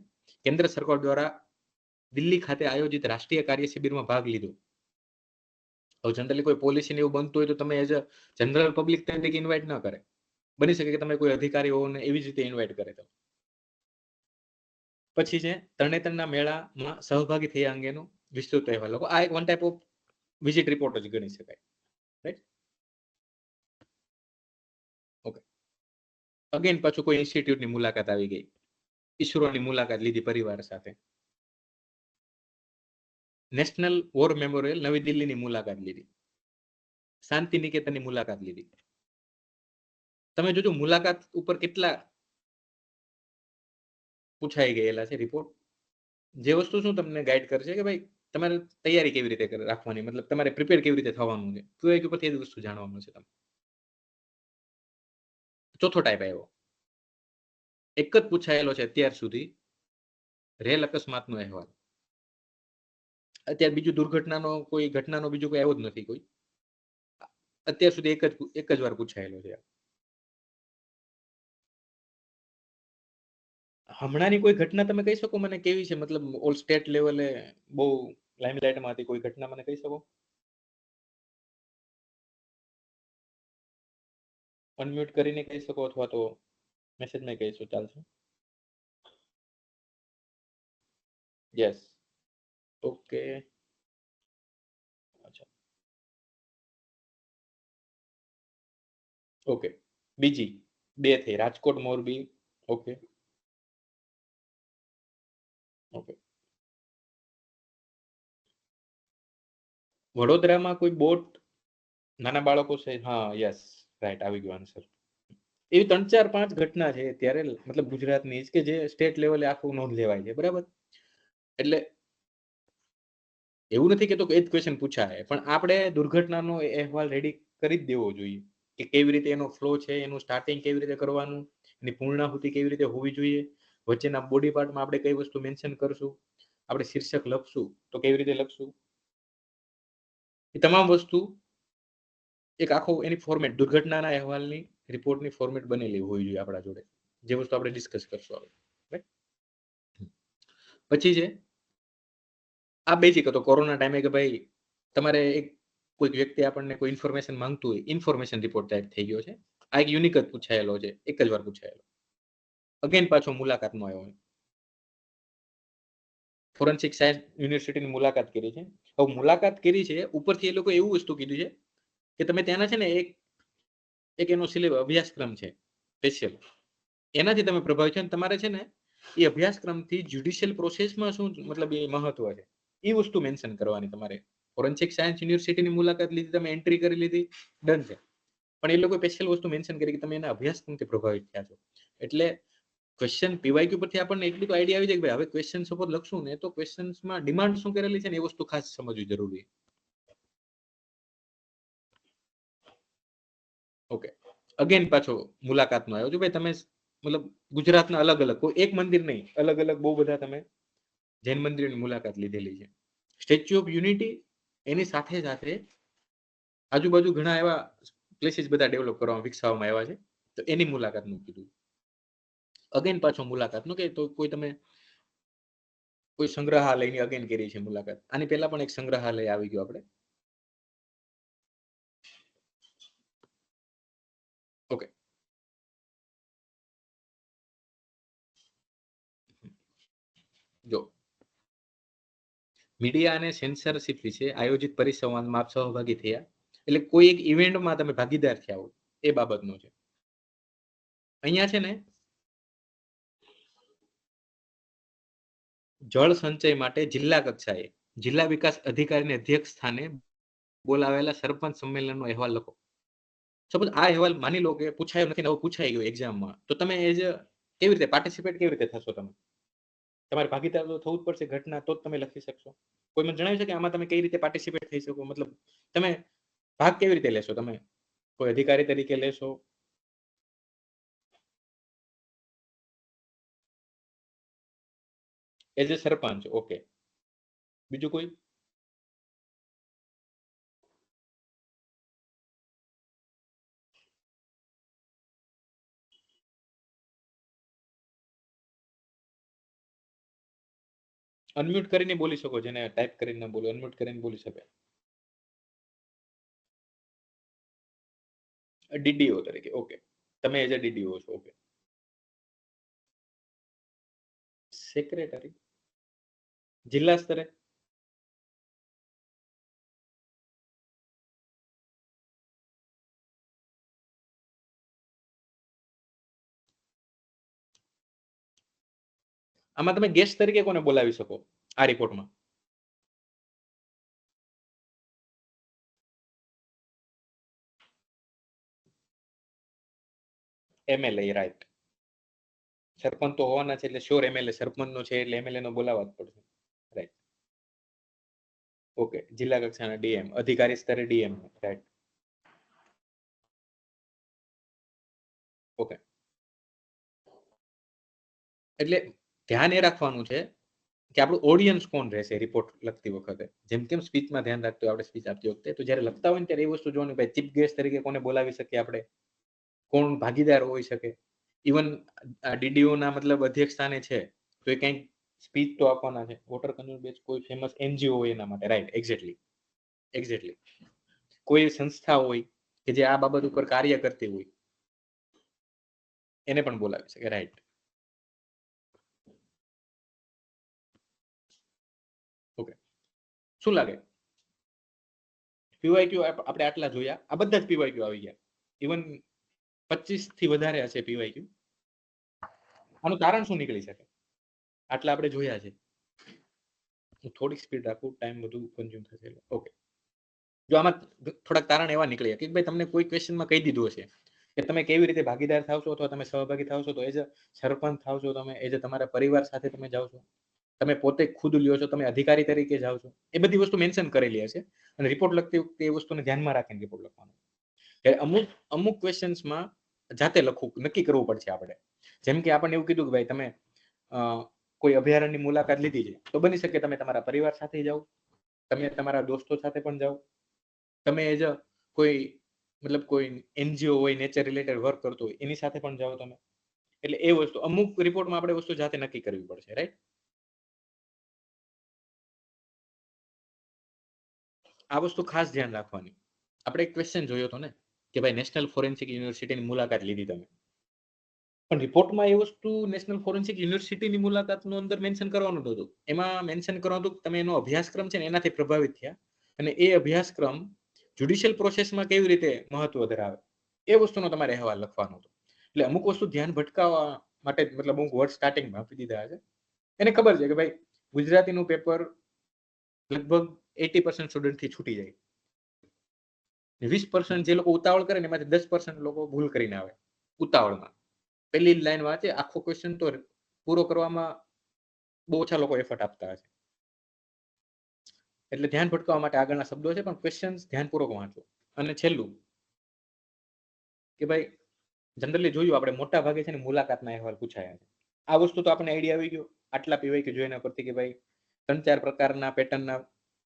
કેન્દ્ર સરકાર દ્વારા દિલ્હી ખાતે આયોજિત રાષ્ટ્રીય કાર્ય શિબિરમાં ભાગ લીધો. હવે જનરલી કોઈ પોલિસી એવું બનતું હોય તો તમે એઝ અ જનરલ પબ્લિક તરીકે ઇન્વાઇટ ન કરે. બની શકે કે તમે કોઈ અધિકારી હોને એવી જ રીતે ઇન્વાઇટ કરે. તો પછી છે તરણેતરના મેળામાં સહભાગી થયા અંગેનો વિસ્તૃત અહેવાલ લખો. આ એક one type of visit report જ ગણી શકાય. રાઈટ? ઓકે, અગેન પાછું કોઈ ઇન્સ્ટિટ્યૂટની મુલાકાત આવી ગઈ, ઈસરોની મુલાકાત લીધી પરિવાર સાથે, નેશનલ વોર મેમોરિયલ નવી દિલ્હીની મુલાકાત લીધી, શાંતિ નિકેતનની મુલાકાત લીધી. તમે જોજો મુલાકાત ઉપર કેટલા પૂછાઈ ગયેલા છે રિપોર્ટ. જે વસ્તુ શું તમને ગાઈડ કરશે કે ભાઈ તમારે તૈયારી કેવી રીતે રાખવાની, મતલબ તમારે પ્રિપેર કેવી રીતે થવાનું છે, ક્યુઆઈ ઉપરથી એ વસ્તુ જાણવા મળશે તમને. ચોથો ટાઈપ આવ્યો, એક જ પૂછાયેલો છે અત્યાર સુધી, રેલ અકસ્માતનો અહેવાલ. અત્યારે બીજું દુર્ઘટનાનો કોઈ ઘટનાનો બીજું કોઈ આવ્યો જ નથી કોઈ. અત્યાર સુધી એક જ વાર પૂછાયેલો છે. હમણાંની કોઈ ઘટના તમે કહી શકો મને કેવી છે, મતલબ ઓલ સ્ટેટ લેવલે બહુ લાઇમલાઇટમાં હતી કોઈ ઘટના મને કહી શકો? અનમ્યુટ કરીને કહી શકો અથવા તો મેસેજમાં કહીશું ચાલશે. યસ. ઓકે. અચ્છા. ઓકે. બીજી 2 થઈ, રાજકોટ મોરબી. ઓકે. ઓકે. વડોદરામાં કોઈ બોટ નાના બાળકો છે? હા, યસ, રાઈટ, આવી ગયો આન્સર. એવી 3-4-5 ઘટના છે ત્યારે, મતલબ ગુજરાતની જ, કે જે સ્ટેટ લેવલે આખું નોંધ લેવાય છે, બરાબર. એટલે એવું નથી કેતો કે એ જ ક્વેશ્ચન પૂછાય, પણ આપણે દુર્ઘટનાનો અહેવાલ રેડી કરી જ દેવો જોઈએ કે કેવી રીતે એનો ફ્લો છે, એનું સ્ટાર્ટિંગ કેવી રીતે કરવાનું, એની પૂર્ણાહુતિ કેવી રીતે હોવી જોઈએ, વચ્ચેના બોડી પાર્ટમાં આપણે કઈ વસ્તુ મેન્શન કરશું, આપણે શીર્ષક લખશું તો કેવી રીતે લખશું, એ તમામ વસ્તુ એક આખો એની ફોર્મેટ, દુર્ઘટનાના અહેવાલની રિપોર્ટની ફોર્મેટ બનેલી હોવી જોઈએ આપણા જોડે, જે વસ્તુ આપણે ડિસ્કસ કરશું હવે. પછી છે આ બેઝિક હતો કોરોના ટાઈમે કે ભાઈ તમારે એક કોઈ વ્યક્તિ આપણને કોઈ ઇન્ફોર્મેશન માંગતું હોય, ઇન્ફોર્મેશન રિપોર્ટ ટાઈપ થઈ ગયો છે. આ એક યુનિક જ પૂછાયેલો છે, એક જ વાર પૂછાયેલો. અગેન પાછો મુલાકાતનો આવ્યો. ફોરેન્સિક સાયન્સ યુનિવર્સિટીની મુલાકાત કરી છે. હવે મુલાકાત કરી છે, ઉપરથી એ લોકો એવું વસ્તુ કીધું છે કે તમે ત્યાંના છે ને એક એનો સિલેબસ અભ્યાસક્રમ છે સ્પેશિયલ, એનાથી તમે પ્રભાવિત છો, તમારે છે ને એ અભ્યાસક્રમથી જ્યુડિશિયલ પ્રોસેસમાં શું મતલબ એ મહત્વ છે એ વસ્તુ મેન્શન કરવાની તમારે. ફોરેન્સિક સાયન્સ યુનિવર્સિટીની મુલાકાત લીધી, તમે એન્ટ્રી કરી લીધી, ડન છે. પણ એ લોકો સ્પેશિયલ વસ્તુ મેન્શન કરી કે તમે એના અભ્યાસક્રમથી પ્રભાવિત થયા છો. એટલે ક્વેશ્ચન પીવાયક્યુ પરથી આપણને એટલું તો આઈડિયા આવી જાય કે ભાઈ હવે ક્વેશ્ચન સપોઝ લખશું ને તો ક્વેશ્ચન્સમાં ડિમાન્ડ શું કરેલી છે ને એ વસ્તુ ખાસ સમજવી જરૂરી. ઓકે. અગેન પાછો મુલાકાતનો આવ્યો છે ભાઈ, તમે મતલબ ગુજરાતના અલગ અલગ કોઈ એક મંદિર નહીં, અલગ અલગ બહુ બધા તમે જૈન મંદિરની મુલાકાત લીધેલી છે. સ્ટેચ્યુ ઓફ યુનિટી એની સાથે સાથે આજુબાજુ ઘણા એવા પ્લેસીસ બધા ડેવલપ કરવામાં વિકસાવવામાં આવ્યા છે, તો એની મુલાકાતનું કીધું. અગેન પાછો મુલાકાતનો કે તો કોઈ તમે કોઈ સંગ્રહાલયની અગેન કરી છે મુલાકાત. આની પહેલા પણ એક સંગ્રહાલય આવી ગયો આપણે. ઓકે. જો મીડિયા અને સેન્સરશિપ વિશે આયોજિત પરિસંવાદમાં આપ સહભાગી થયા, એટલે કોઈ એક ઇવેન્ટમાં તમે ભાગીદાર થયા હો એ બાબતનું છે. અહીંયા છે ને જળ સંચય માટે જિલ્લા કક્ષાએ જિલ્લા વિકાસ અધિકારીની અધ્યક્ષ સ્થાને બોલાવેલા સરપંચ સંમેલનનો અહેવાલ લખો. સપોઝ આ અહેવાલ માની લો કે પૂછાયો નથી ને હવે પૂછાઈ ગયો એક્ઝામમાં, તો તમે એઝ કેવી રીતે પાર્ટિસિપેટ કેવી રીતે થશો? તમે તમારે ભાગીદાર તો થવું જ પડશે ઘટના, તો જ તમે લખી શકશો. કોઈ મને જણાવી શકે આમાં તમે કઈ રીતે પાર્ટિસિપેટ થઈ શકો, મતલબ તમે ભાગ કેવી રીતે લેશો? તમે કોઈ અધિકારી તરીકે લેશો? As a sarpanch. ઓકે. બીજું કોઈ? અનમ્યુટ કરીને બોલી શકો, જેને ટાઈપ કરીને બોલો, અનમ્યુટ કરીને બોલી શકે. ડીડીઓ તરીકે. ઓકે. તમે એઝ અ ડીડીઓ છો. ઓકે. સેક્રેટરી જિલ્લા સ્તરે? આમાં તમે ગેસ્ટ તરીકે કોને બોલાવી શકો આ રિપોર્ટમાં? MLA, right. સરપંચ તો હોવાના છે એટલે શ્યોર એમએલએ, સરપંચનો છે એટલે એમએલએ નો બોલાવવા જ પડશે. રાઈટ. ઓકે. જિલ્લા કક્ષાના ડીએમ, અધિકારી સ્તરે ડીએમ. રાઈટ. ઓકે. એટલે ધ્યાન એ રાખવાનું છે કે આપણું ઓડિયન્સ કોણ રહેશે રિપોર્ટ લખતી વખતે. જેમ કેમ સ્પીચમાં ધ્યાન રાખતું આપણે સ્પીચ આપતી વખતે, તો જ્યારે લખતા હોય ને ત્યારે એ વસ્તુ જોવાની, ભાઈ ચીફ ગેસ્ટ તરીકે કોને બોલાવી શકીએ આપણે, કોણ ભાગીદાર હોઈ શકે. ઇવન ડીડીઓ ના મતલબ અધ્યક્ષ સ્થાને છે તો એ કંઈક સ્પીચ તો આપવાના છે. વોટર કન્ઝર્વેશન કોઈ ફેમસ એનજીઓ હોય એના માટે. રાઈટ. એક્ઝેક્ટલી. કોઈ સંસ્થા હોય કે જે આ બાબત ઉપર કાર્ય કરતી હોય એને પણ બોલાવી શકે. રાઈટ. ઓકે, શું લાગે પીવાયક્યુ આપણે આટલા જોયા, આ બધા જ પીવાયક્યુ આવી ગયા, ઇવન 25 થી વધારે હશે પીવાયક્યુ. આનું તારણ શું નીકળી શકે? આટલા આપણે જોયા છે. હું થોડીક સ્પીડ રાખું, ટાઈમ બધું કન્ઝ્યુમ થશે. ઓકે, જો આમાં થોડાક તારણ એવા નીકળ્યા કે ભાઈ તમને કોઈ ક્વેશ્ચનમાં કહી દીધું હશે કે તમે કેવી રીતે ભાગીદાર થાવ છો અથવા તમે સહભાગી થાવ છો, તો એઝ અ સરપંચ થાવ છો, તમે એઝ અ તમારા પરિવાર સાથે તમે જાઓ છો, તમે પોતે ખુદ લ્યો છો, તમે અધિકારી તરીકે જાઓ છો, એ બધી વસ્તુ મેન્શન કરેલી હશે અને રિપોર્ટ લખતી વખતે એ વસ્તુને ધ્યાનમાં રાખીને રિપોર્ટ લખવાનો. અમુક અમુક ક્વેશ્ચન્સમાં જાતે લખવું નક્કી કરવું પડશે આપણે. જેમ કે આપણને એવું કીધું કે ભાઈ તમે કોઈ અભયારણ્યની મુલાકાત લીધી છે, તો બની શકે તમે તમારા પરિવાર સાથે જાઓ, તમે તમારા દોસ્તો સાથે પણ જાઓ, તમે એઝ અ કોઈ મતલબ કોઈ એનજીઓ હોય નેચર રિલેટેડ વર્ક કરતો હોય એની સાથે પણ જાઓ તમે. એટલે એ વસ્તુ અમુક રિપોર્ટમાં આપણે વસ્તુ જાતે નક્કી કરવી પડશે, રાઈટ? આ વસ્તુ ખાસ ધ્યાન રાખવાની. આપણે એક ક્વેશ્ચન જોયો હતો ને કે ભાઈ નેશનલ ફોરેન્સિક યુનિવર્સિટીની મુલાકાત લીધી તમે, પણ રિપોર્ટમાં એ વસ્તુ નેશનલ ફોરેન્સિક યુનિવર્સિટીની મુલાકાતનું અંદર મેન્શન કરવાનું હતું. એમાં મેન્શન કરવાનું હતું કે તમે એનો અભ્યાસક્રમ છે ને એનાથી પ્રભાવિત થયા અને એ અભ્યાસક્રમ જ્યુડિશિયલ પ્રોસેસમાં કેવી રીતે મહત્વ ધરાવે એ વસ્તુનો તમારે અહેવાલ લખવાનો હતો. એટલે અમુક વસ્તુ ધ્યાન ભટકાવવા માટે મતલબ અમુક વર્ડ સ્ટાર્ટિંગમાં આપી દીધા છે. એને ખબર છે કે ભાઈ ગુજરાતીનું પેપર લગભગ 80% સ્ટુડન્ટથી છૂટી જાય, 20% જે લોકો ઉતાવળ કરે ને એમાંથી 10% લોકો ભૂલ કરીને આવે ઉતાવળમાં. પહેલી લાઈન વાંચે, આખો ક્વેશ્ચન તો પૂરો કરવામાં બહુ ઓછા લોકો એફર્ટ આપતા હશે. એટલે ધ્યાન ભટકાવવા માટે આગળના શબ્દો છે, પણ ક્વેશ્ચન્સ ધ્યાનપૂર્વક વાંચો. અને છેલ્લું કે ભાઈ જનરલી જોયું આપણે મોટા ભાગે છે ને મુલાકાતના અહેવાલ પૂછાયા છે. આ વસ્તુ તો આપણને આઈડિયા આવી ગયો આટલા પીવાય કે જોઈના પરથી કે ભાઈ 3-4 પ્રકારના પેટર્નના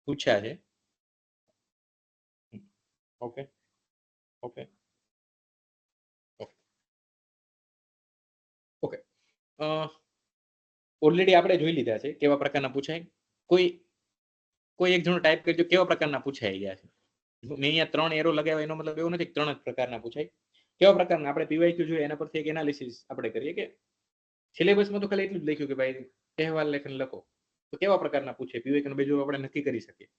પૂછ્યા છે. ઓકે ઓકે ઓકે ઓલરેડી આપણે જોઈ લીધા છે કેવા પ્રકારના પૂછાય. કોઈ એક જણો ટાઈપ કરજો કેવા પ્રકારના પૂછાઈ ગયા છે. મેં અહીંયા 3 એરો લગાવ્યા એનો મતલબ એવો નથી કે 3 જ પ્રકારના પૂછાય. કેવા પ્રકારના આપણે પીવાયક્યુ જોઈએ એના પરથી એક એનાલિસિસ આપણે કરીએ કે સિલેબસમાં તો ખાલી એટલું જ લખ્યું કે ભાઈ અહેવાલ લેખન લખો, તો કેવા પ્રકારના પૂછે પીવાયક્યુ બેઝ આપણે નક્કી કરી શકીએ.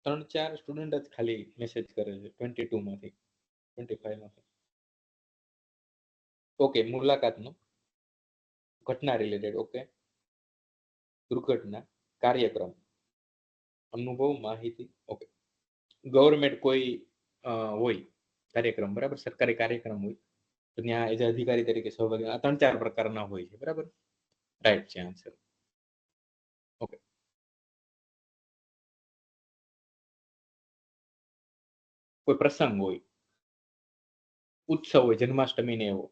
ત્રણ ચાર સ્ટુડન્ટ જ ખાલી મેસેજ કરે છે 22 માંથી 25 માંથી. ઓકે, મુલાકાતનો ઘટના રિલેટેડ, ઓકે, દુર્ઘટના, કાર્યક્રમ, અનુભવ, માહિતી, ઓકે, ગવર્મેન્ટ કોઈ હોય કાર્યક્રમ, બરાબર, સરકારી કાર્યક્રમ હોય તો ત્યાં એઝ અધિકારી તરીકે સહભાગી, આ 3-4 પ્રકારના હોય છે, બરાબર, રાઈટ છે આન્સર. ઓકે, કોઈ પ્રસંગ હોય, ઉત્સવ હોય, જન્માષ્ટમી ને એવો,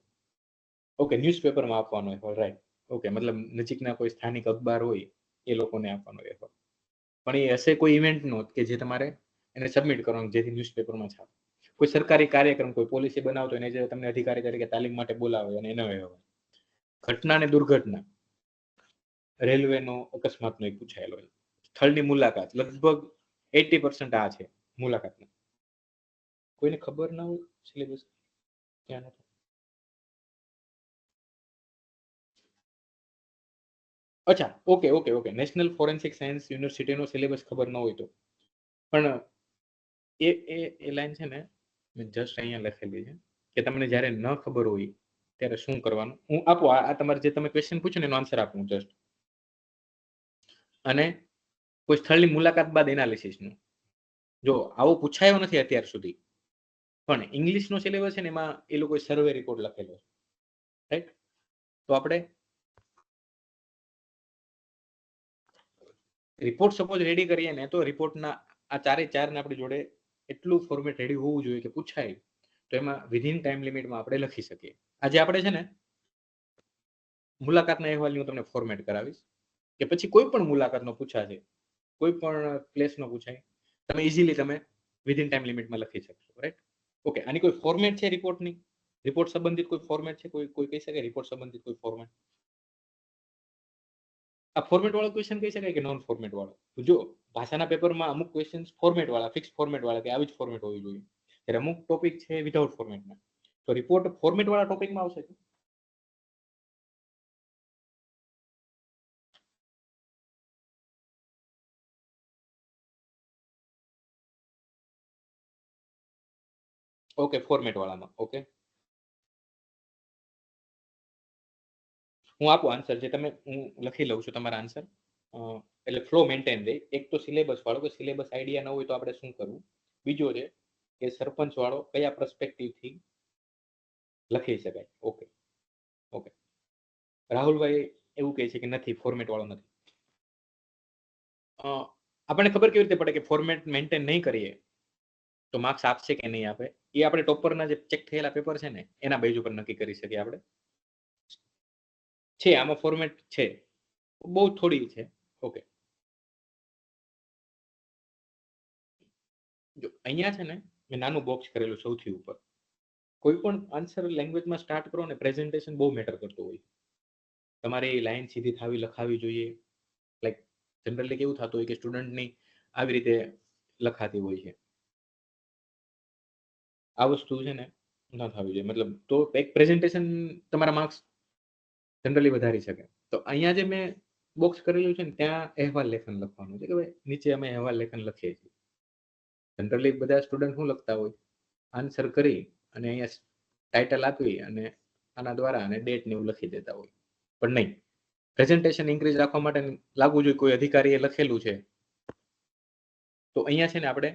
ઓકે, ન્યૂઝપેપરમાં આપવાનો હોય, રાઈટ. ઓકે, મતલબ નજીકના કોઈ સ્થાનિક અખબાર હોય એ લોકોને આપવાનો હોય. પણ એ હશે કોઈ ઇવેન્ટનો કે જે તમારે એને સબમિટ કરવાનું જેથી ન્યૂઝપેપરમાં છાપે. કોઈ સરકારી કાર્યક્રમ, કોઈ પોલિસી બનાવતો હોય ને જે તમને અધિકારી તરીકે તાલીમ માટે બોલાવે અને એનો અહેવાલ. ઘટના અને દુર્ઘટના, રેલવેનો અકસ્માતનો એક પૂછાયેલો હોય. સ્થળની મુલાકાત, લગભગ 80% આ છે મુલાકાતના. કોઈને ખબર ના હોય સિલેબસ ક્યાં નથી? અચ્છા, okay okay okay, national forensic science યુનિવર્સિટીનો સિલેબસ ખબર ન હોય તો પણ એ એ એ લાઈન છે ને મેં જસ્ટ અહીંયા લખેલી છે કે તમને જ્યારે ન ખબર હોય ત્યારે શું કરવાનું. હું આપું આ તમારે જે તમે ક્વેશ્ચન પૂછ્યો ને એનો આન્સર આપું જસ્ટ. અને કોઈ સ્થળની મુલાકાત બાદ એનાલિસિસનું, જો આવું પૂછાયો નથી અત્યાર સુધી, પણ ઇંગ્લિશનો સિલેબસ છે ને એમાં એ લોકોએ સર્વે રિપોર્ટ લખેલો છે, રાઈટ? તો આપણે રિપોર્ટ સપોઝ રેડી કરીએ ને તો રિપોર્ટના આ 4 ને આપણી જોડે એટલું ફોર્મેટ રેડી હોવું જોઈએ કે પૂછાય તો એમાં વિધિન ટાઈમ લિમિટમાં આપણે લખી શકીએ. આજે આપણે છે ને મુલાકાતના અહેવાલની હું તમને ફોર્મેટ કરાવીશ કે પછી કોઈ પણ મુલાકાતનો પૂછાશે, કોઈ પણ પ્લેસનો પૂછાય, તમે ઇઝીલી તમે વિધિન ટાઈમ લિમિટમાં લખી શકશો, રાઈટ? ઓકે, આની કોઈ ફોર્મેટ છે રિપોર્ટની? રિપોર્ટ સંબંધિત કોઈ ફોર્મેટ છે? કોઈ કહી શકે રિપોર્ટ સંબંધિત કોઈ ફોર્મેટ? આ ફોર્મેટ વાળો ક્વેશ્ચન કહી શકાય કે નોન ફોર્મેટ વાળો? જો ભાષાના પેપરમાં અમુક ક્વેશ્ચન ફોર્મેટ વાળા, ફિક્સ ફોર્મેટ વાળા કે આવી જ ફોર્મેટ હોવી જોઈએ, ત્યારે અમુક ટોપિક છે વિધાઉટ ફોર્મેટના. તો રિપોર્ટ ફોર્મેટ વાળા ટોપિકમાં આવશે. Okay, format વાળામાં. ઓકે, હું આપું આન્સર જે તમે, હું લખી લઉં છું તમારા આન્સર. એટલે ફ્લો મેન્ટેન રહે. એક તો સિલેબસ વાળો, કે સિલેબસ આઈડિયા ન હોય તો આપણે શું કરવું. બીજો છે કે સરપંચ વાળો કયા પર્સપેક્ટિવથી લખી શકાય. ઓકે ઓકે, રાહુલભાઈ એવું કહે છે કે નથી, ફોર્મેટ વાળો નથી. આપણને ખબર કેવી રીતે પડે કે ફોર્મેટ મેન્ટેન નહીં કરીએ તો માર્ક્સ આપશે કે નહીં આપે? એ આપણે ટોપરના જે ચેક થયેલા પેપર છે ને એના બેઝ ઉપર નક્કી કરી શકીએ આપણે. છે આમાં ફોર્મેટ છે, બહુ થોડી છે. ઓકે, જો અહીંયા છે ને મેં નાનું બોક્સ કરેલું સૌથી ઉપર. કોઈ પણ આન્સર લેંગ્વેજમાં સ્ટાર્ટ કરો ને, પ્રેઝન્ટેશન બહુ મેટર કરતું હોય. તમારી લાઈન સીધી થાવી લખાવી જોઈએ. લાઈક જનરલી કેવું થતું હોય કે સ્ટુડન્ટની આવી રીતે લખાતી હોય છે. આ વસ્તુ છે ને ના થવી જોઈએ. મતલબ તો એક પ્રેઝન્ટેશન તમારા માર્ક્સ જનરલી વધારી શકે. તો અહીંયા જે મેં બોક્સ કરેલું છે ને ત્યાં અહેવાલ લેખન લખવાનું છે કે ભાઈ નીચે અમે અહેવાલ લેખન લખીએ છીએ. જનરલી બધા સ્ટુડન્ટ શું લખતા હોય, આન્સર કરી અને અહીંયા ટાઇટલ આપી અને આના દ્વારા અને ડેટ ને એવું લખી દેતા હોય. પણ નહીં, પ્રેઝન્ટેશન ઇન્ક્રીઝ રાખવા માટે લાગવું જોઈએ કોઈ અધિકારીએ લખેલું છે તો અહીંયા છે ને આપણે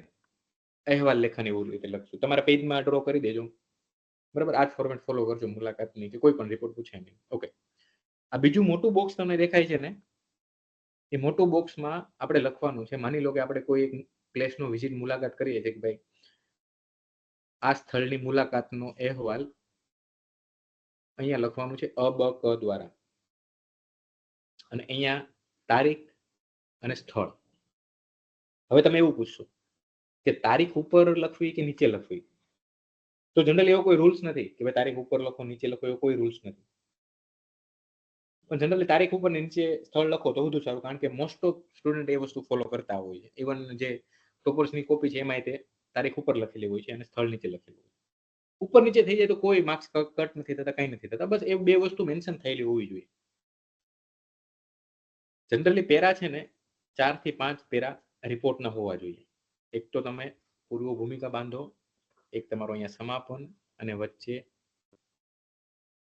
અહેવાલ લેખન એવું રીતે લખશું. તમારા પેજમાં ડ્રો કરી દેજો, બરાબર? આ જ ફોર્મેટ ફોલો કરજો મુલાકાતની કે કોઈ પણ રિપોર્ટ પૂછે નહીં. ઓકે, આ બીજું મોટું બોક્સ તમને દેખાય છે ને, એ મોટું બોક્સમાં આપણે લખવાનું છે. માની લો કે આપણે કોઈ એક પ્લેસનો વિઝિટ મુલાકાત કરીએ છીએ કે ભાઈ આ સ્થળની મુલાકાતનો અહેવાલ અહીંયા લખવાનું છે અ બ ક દ્વારા, અને અહીંયા તારીખ અને સ્થળ. હવે તમે એવું પૂછશો કે તારીખ ઉપર લખવી કે નીચે લખવી? તો જનરલી એવો કોઈ રૂલ્સ નથી કે ભાઈ તારીખ ઉપર લખો નીચે લખો, એવો કોઈ રૂલ્સ નથી. પણ જનરલી તારીખ ઉપર નીચે સ્થળ લખો તો વધુ સારું, કારણ કે મોસ્ટ ઓફ સ્ટુડન્ટ એ વસ્તુ ફોલો કરતા હોય છે. ઇવન જે ટોપર્સની કોપી છે એમાં તે તારીખ ઉપર લખેલી હોય છે અને સ્થળ નીચે લખેલું હોય. ઉપર નીચે થઈ જાય તો કોઈ માર્ક્સ કટ નથી થતા, કંઈ નથી થતા. બસ એ બે વસ્તુ મેન્શન થયેલી હોવી જોઈએ. જનરલી પેરા છે ને 4 થી 5 પેરા રિપોર્ટના હોવા જોઈએ. એક તો તમે પૂર્વ ભૂમિકા બાંધો, એક તમારો અહીંયા સમાપન, અને વચ્ચે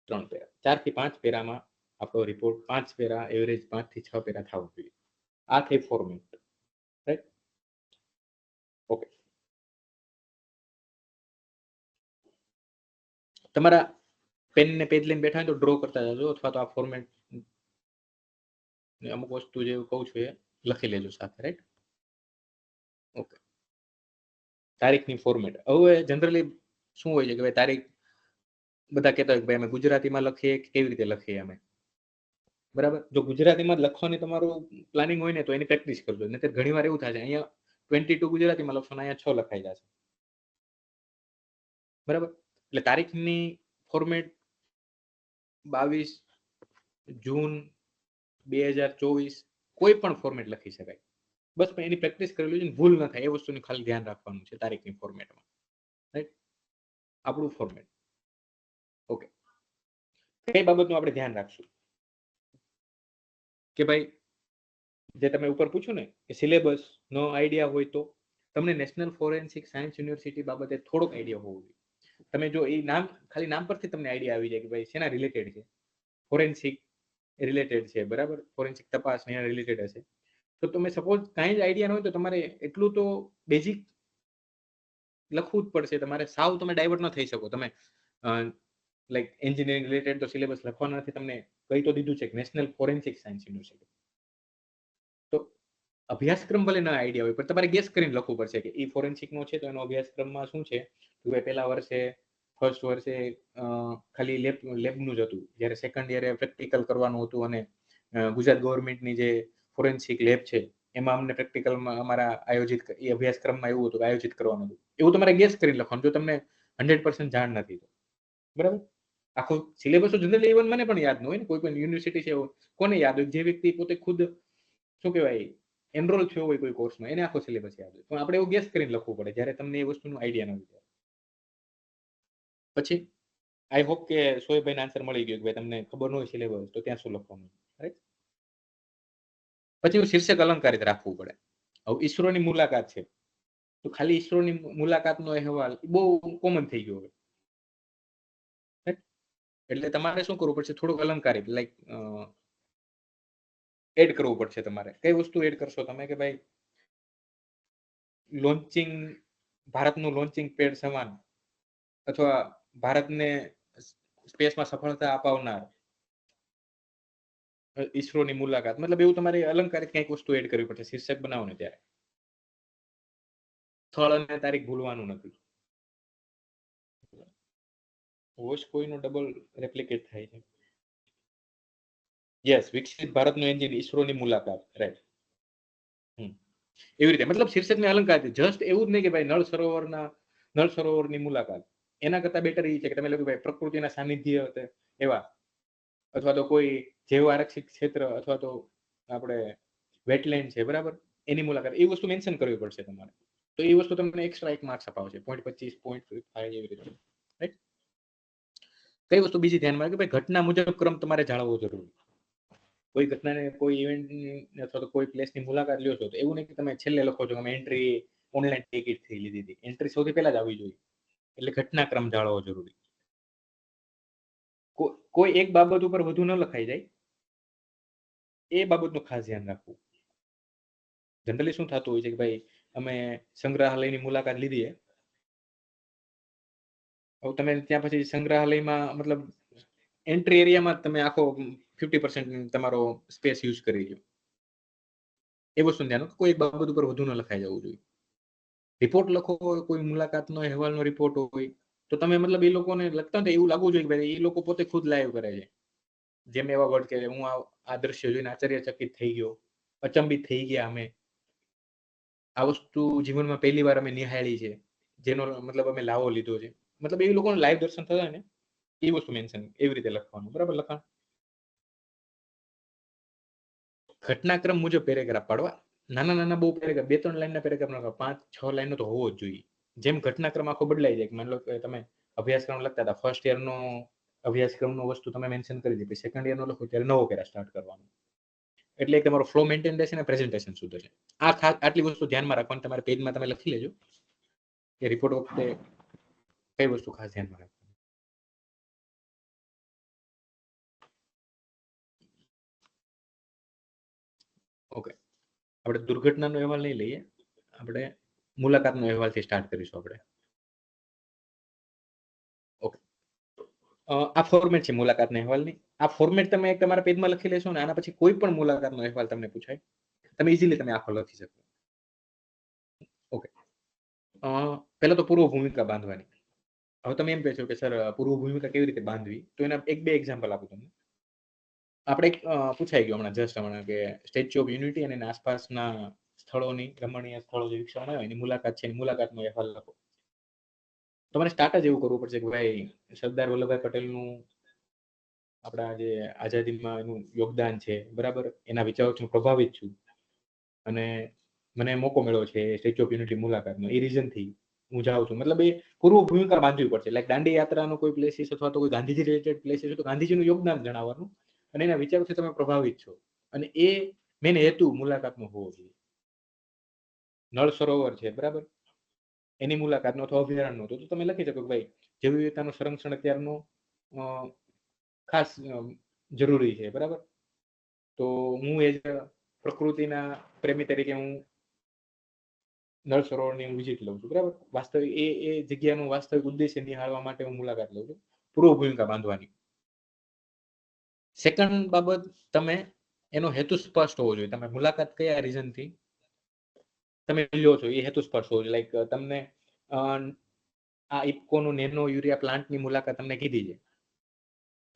3 પેરા. 4 થી 5 પેરામાં આપણો રિપોર્ટ 5 પેરા, એવરેજ 5 થી 6 પેરા થવું જોઈએ. આ થઈ ફોર્મેટ, રાઈટ? ઓકે, તમારા પેન ને પેજ લઈને બેઠા હોય તો ડ્રો કરતા જજો, અથવા તો આ ફોર્મેટ અમુક વસ્તુ જે કહું છું એ લખી લેજો સાથે, રાઈટ? ઓકે, તારીખની ફોર્મેટ. હવે જનરલી શું હોય છે કે ભાઈ તારીખ બધા કહેતા હોય કે ભાઈ અમે ગુજરાતીમાં લખીએ કે કેવી રીતે લખીએ અમે, બરાબર? જો ગુજરાતીમાં જ લખવાની તમારું પ્લાનિંગ હોય ને તો એની પ્રેક્ટિસ કરજો. નહીંતર ઘણી વાર એવું થાય છે અહીંયા 22 ગુજરાતીમાં લખશો ને અહીંયા 6 લખાઈ જશે, બરાબર? એટલે તારીખની ફોર્મેટ 22 જૂન 2024 કોઈ પણ ફોર્મેટ લખી શકાય. બસ એની પ્રેક્ટિસ કરેલું છે, ભૂલ ન થાય એ વસ્તુની ખાલી ધ્યાન રાખવાનું છે તારીખની ફોર્મેટમાં, રાઈટ? આપણું ફોર્મેટ. ઓકે, કઈ બાબતનું આપણે ધ્યાન રાખશું કે ભાઈ જે તમે ઉપર પૂછ્યું ને કે સિલેબસ નો આઈડિયા હોય તો તમને નેશનલ ફોરેન્સિક સાયન્સ યુનિવર્સિટી બાબતે થોડોક આઈડિયા હોવો જોઈએ. તમે જો એ નામ, ખાલી નામ પરથી તમને આઈડિયા આવી જાય કે ભાઈ શેના રિલેટેડ છે, ફોરેન્સિક રિલેટેડ છે, બરાબર? ફોરેન્સિક તપાસ એના રિલેટેડ હશે. તો તમે સપોઝ કાંઈ જ આઈડિયા ન હોય તો તમારે એટલું તો બેઝિક લખવું જ પડશે. તમારે સાવ તમે ડાયવર્ટ ન થઈ શકો. તમે લાઈક એન્જિનિયરિંગ રિલેટેડ તો સિલેબસ લખવાનો નથી. તમને કહી તો દીધું છે કે નેશનલ ફોરેન્સિક સાયન્સ યુનિવર્સિટી. તો અભ્યાસક્રમ ભલે ના આઈડિયા હોય પણ તમારે ગેસ કરીને લખવું પડશે કે એ ફોરેન્સિકનો છે તો એનો અભ્યાસક્રમમાં શું છે. પહેલા વર્ષે, ફર્સ્ટ વર્ષે ખાલી લેબનું જ હતું, જ્યારે સેકન્ડ યરે પ્રેક્ટિકલ કરવાનું હતું, અને ગુજરાત ગવર્મેન્ટની જે ફોરેન્સિક લેબ છે એમાં અમને પ્રેક્ટિકલમાં અમારા આયોજિત એ અભ્યાસક્રમમાં એવું હતું કે આયોજિત કરવાનું હતું. એવું તમારે ગેસ કરીને લખવાનું જો તમને 100% જાણ નથી તો, બરાબર? આખો સિલેબસ તો જનરલી ઇવન મને પણ યાદ ન હોય ને, કોઈ પણ યુનિવર્સિટી છે કોને યાદ હોય? જે વ્યક્તિ પોતે ખુદ શું કહેવાય એનરોલ થયો હોય કોઈ કોર્સમાં, એને આખો સિલેબસ યાદ હોય. પણ આપણે એવું ગેસ કરીને લખવું પડે જ્યારે તમને એ વસ્તુનો આઈડિયા ન હોય. પછી આઈ હોપ કે સોયભાઈને આન્સર મળી ગયો કે ભાઈ તમને ખબર ન હોય સિલેબસ તો ત્યાં શું લખવાનું, રાઈટ? પછી શીર્ષક અલંકારિત રાખવું પડે. હવે ઈસરોની મુલાકાત છે તો ખાલી ઈસરોની મુલાકાતનો અહેવાલ બહુ કોમન થઈ ગયો હવે. એટલે તમારે શું કરવું પડશે? થોડુંક અલંકારિત લાઈક એડ કરવું પડશે તમારે. કઈ વસ્તુ એડ કરશો તમે કે ભાઈ લોન્ચિંગ, ભારતનું લોન્ચિંગ પેડ સમાન, અથવા ભારતને સ્પેસમાં સફળતા અપાવનાર ઈસરોની મુલાકાત, મતલબ એવું તમારે અલંકારિત કંઈક વસ્તુ એડ કરવી પડશે શીર્ષક બનાવો ને ત્યારે. સ્થળ અને તારીખ ભૂલવાનું નથી. વોઇસ કોઈનો ડબલ રેપ્લિકેટ થાય છે. યસ, વિકસિત ભારતનું એન્જિન ઈસરોની મુલાકાત, રાઈટ. એવી રીતે મતલબ શીર્ષકને અલંકારિત, જસ્ટ એવું જ નહીં કે ભાઈ નળ સરોવરની મુલાકાત. એના કરતા બેટર એ છે કે તમે લખો ભાઈ પ્રકૃતિના સાનિધ્ય એવા, અથવા તો કોઈ જૈવ આરક્ષિત ક્ષેત્ર, અથવા તો આપણે વેટલેન્ડ છે, બરાબર, એની મુલાકાત. એ વસ્તુ મેન્શન કરવી પડશે તમારે. તો એ વસ્તુ તમને એક્સ્ટ્રા 1 માર્ક્સ અપાવશે, 0.25, 0.5 એવી રીતે, રાઈટ? કઈ વસ્તુ બીજી ધ્યાનમાં કે ભાઈ ઘટના મુજબ ક્રમ તમારે જાળવવો જરૂરી. કોઈ ઘટનાને, કોઈ ઇવેન્ટ અથવા તો કોઈ પ્લેસની મુલાકાત લ્યો છો તો એવું નહીં કે તમે છેલ્લે લખો છો કે અમે એન્ટ્રી ઓનલાઈન ટિકિટ થી લીધી હતી. એન્ટ્રી સૌથી પહેલા જ આવવી જોઈએ. એટલે ઘટનાક્રમ જાળવવો જરૂરી. કોઈ એક બાબત ઉપર વધુ ન લખાઈ જાય, એ બાબતનું ખાસ ધ્યાન રાખવું. જનરલી શું થતું હોય છે કે ભાઈ અમે સંગ્રહાલયની મુલાકાત લીધી, હવે તમે ત્યાં પછી સંગ્રહાલયમાં મતલબ એન્ટ્રી એરિયામાં તમે આખો 50% તમારો સ્પેસ યુઝ કરી લો. એ વસ્તુ ધ્યાન, કોઈ એક બાબત ઉપર વધુ ન લખાઈ જવું જોઈએ. રિપોર્ટ લખો, કોઈ મુલાકાતનો અહેવાલનો રિપોર્ટ હોય તો તમે મતલબ એ લોકોને લખતા હોય એવું લાગવું જોઈએ કે ભાઈ એ લોકો પોતે ખુદ લાઈવ કરે છે. જેમ એવા વર્ડ કે હું આ દ્રશ્ય જોઈને આશ્ચર્યચકિત થઈ ગયો, અચંબિત થઈ ગયા, અમે આ વસ્તુ જીવનમાં પહેલી વાર અમે નિહાળી છે, જેનો મતલબ અમે લાવો લીધો છે. મતલબ એ લોકોને લાઈવ દર્શન થતા ને એ વસ્તુ મેન્શન એવી રીતે લખવાનું, બરાબર? લખાણ ઘટનાક્રમ મુજબ પેરેગ્રાફ પાડવા. નાના બહુ પેરેગ્રાફ, 2-3 લાઈનના પેરેગ્રાફ ના, 5-6 લાઈનનો તો હોવો જ જોઈએ. જેમ ઘટનાક્રમ આખો બદલાઈ જાય, માની લો કે તમે અભ્યાસક્રમ લખતા હતા, ફર્સ્ટ યરનો અભ્યાસક્રમનો વસ્તુ તમે મેન્શન કરી દીધી, સેકન્ડ યરનો લખો ત્યારે નવો પેરા સ્ટાર્ટ કરવાનો. એટલે તમારો ફ્લો મેન્ટેન રહેશે ને પ્રેઝન્ટેશન સુધરશે. આ ખાસ આટલી વસ્તુ ધ્યાનમાં રાખવાની. તમારે પેજમાં તમે લખી લેજો કે રિપોર્ટ વખતે કઈ વસ્તુ ખાસ ધ્યાનમાં રાખવાની. ઓકે, આપણે દુર્ઘટનાનો અહેવાલ નહીં લઈએ, આપણે મુલાકાતનો અહેવાલથી સ્ટાર્ટ કરીશું. આપણે ઓકે, આ ફોર્મેટ છે મુલાકાતના અહેવાલની. આ ફોર્મેટ તમે તમારા પેજમાં લખી લેશો ને, આના પછી કોઈ પણ મુલાકાતનો અહેવાલ તમને પૂછાય, તમે ઇઝીલી તમે આખો લખી શકો. ઓકે, પહેલા તો પૂર્વ ભૂમિકા બાંધવાની. હવે તમે એમ કહેશો કે સર પૂર્વ ભૂમિકા કેવી રીતે બાંધવી, તો એના 1-2 એક્ઝામ્પલ આપું તમને. આપણે પૂછાઈ ગયું હમણાં જસ્ટ હમણાં કે સ્ટેચ્યુ ઓફ યુનિટી અને આસપાસના સ્થળોની, રમણીય સ્થળો જે વિકસાવવાના હોય એની મુલાકાત છે, એની મુલાકાતનો અહેવાલ લખો. તમારે સ્ટાર્ટ જ એવું કરવું પડશે કે ભાઈ સરદાર વલ્લભભાઈ પટેલનું આપણા જે આઝાદીમાં એનું યોગદાન છે, બરાબર, એના વિચારોથી હું પ્રભાવિત છું અને મને મોકો મળ્યો છે સ્ટેચ્યુ ઓફ યુનિટી મુલાકાતનો, એ રીઝનથી હું જાઉં છું. મતલબ એ પૂર્વ ભૂમિકા બાંધવી પડશે. લાઈક દાંડી યાત્રાનો કોઈ પ્લેસીસ અથવા તો કોઈ ગાંધીજી રિલેટેડ પ્લેસીસ તો ગાંધીજીનું યોગદાન જણાવવાનું અને એના વિચારોથી તમે પ્રભાવિત છો, અને એ મેન હેતુ મુલાકાતનો હોવો જોઈએ. નળ સરોવર છે, બરાબર, એની મુલાકાતનો અથવા અભયારણ્યનો તો તમે લખી શકો કે ભાઈ જૈવ વિવિધતાનું સંરક્ષણ અત્યારનું ખાસ જરૂરી છે, બરાબર. તો હું એઝ પ્રકૃતિના પ્રેમી તરીકે હું નળ સરોવરની વિઝિટ લઉં છું, બરાબર. વાસ્તવિક એ જગ્યાનું વાસ્તવિક ઉદ્દેશ્ય નિહાળવા માટે હું મુલાકાત લઉં છું. પૂર્વ ભૂમિકા બાંધવાની. સેકન્ડ બાબત, તમે એનો હેતુ સ્પષ્ટ હોવો જોઈએ. તમે મુલાકાત કયા રીઝનથી તમે લ્યો છો એ હેતુ સ્પષ્ટ હોવો જોઈએ. લાઈક તમને આ ઇફકોનું નેનો યુરિયા પ્લાન્ટની મુલાકાત તમને કીધી છે,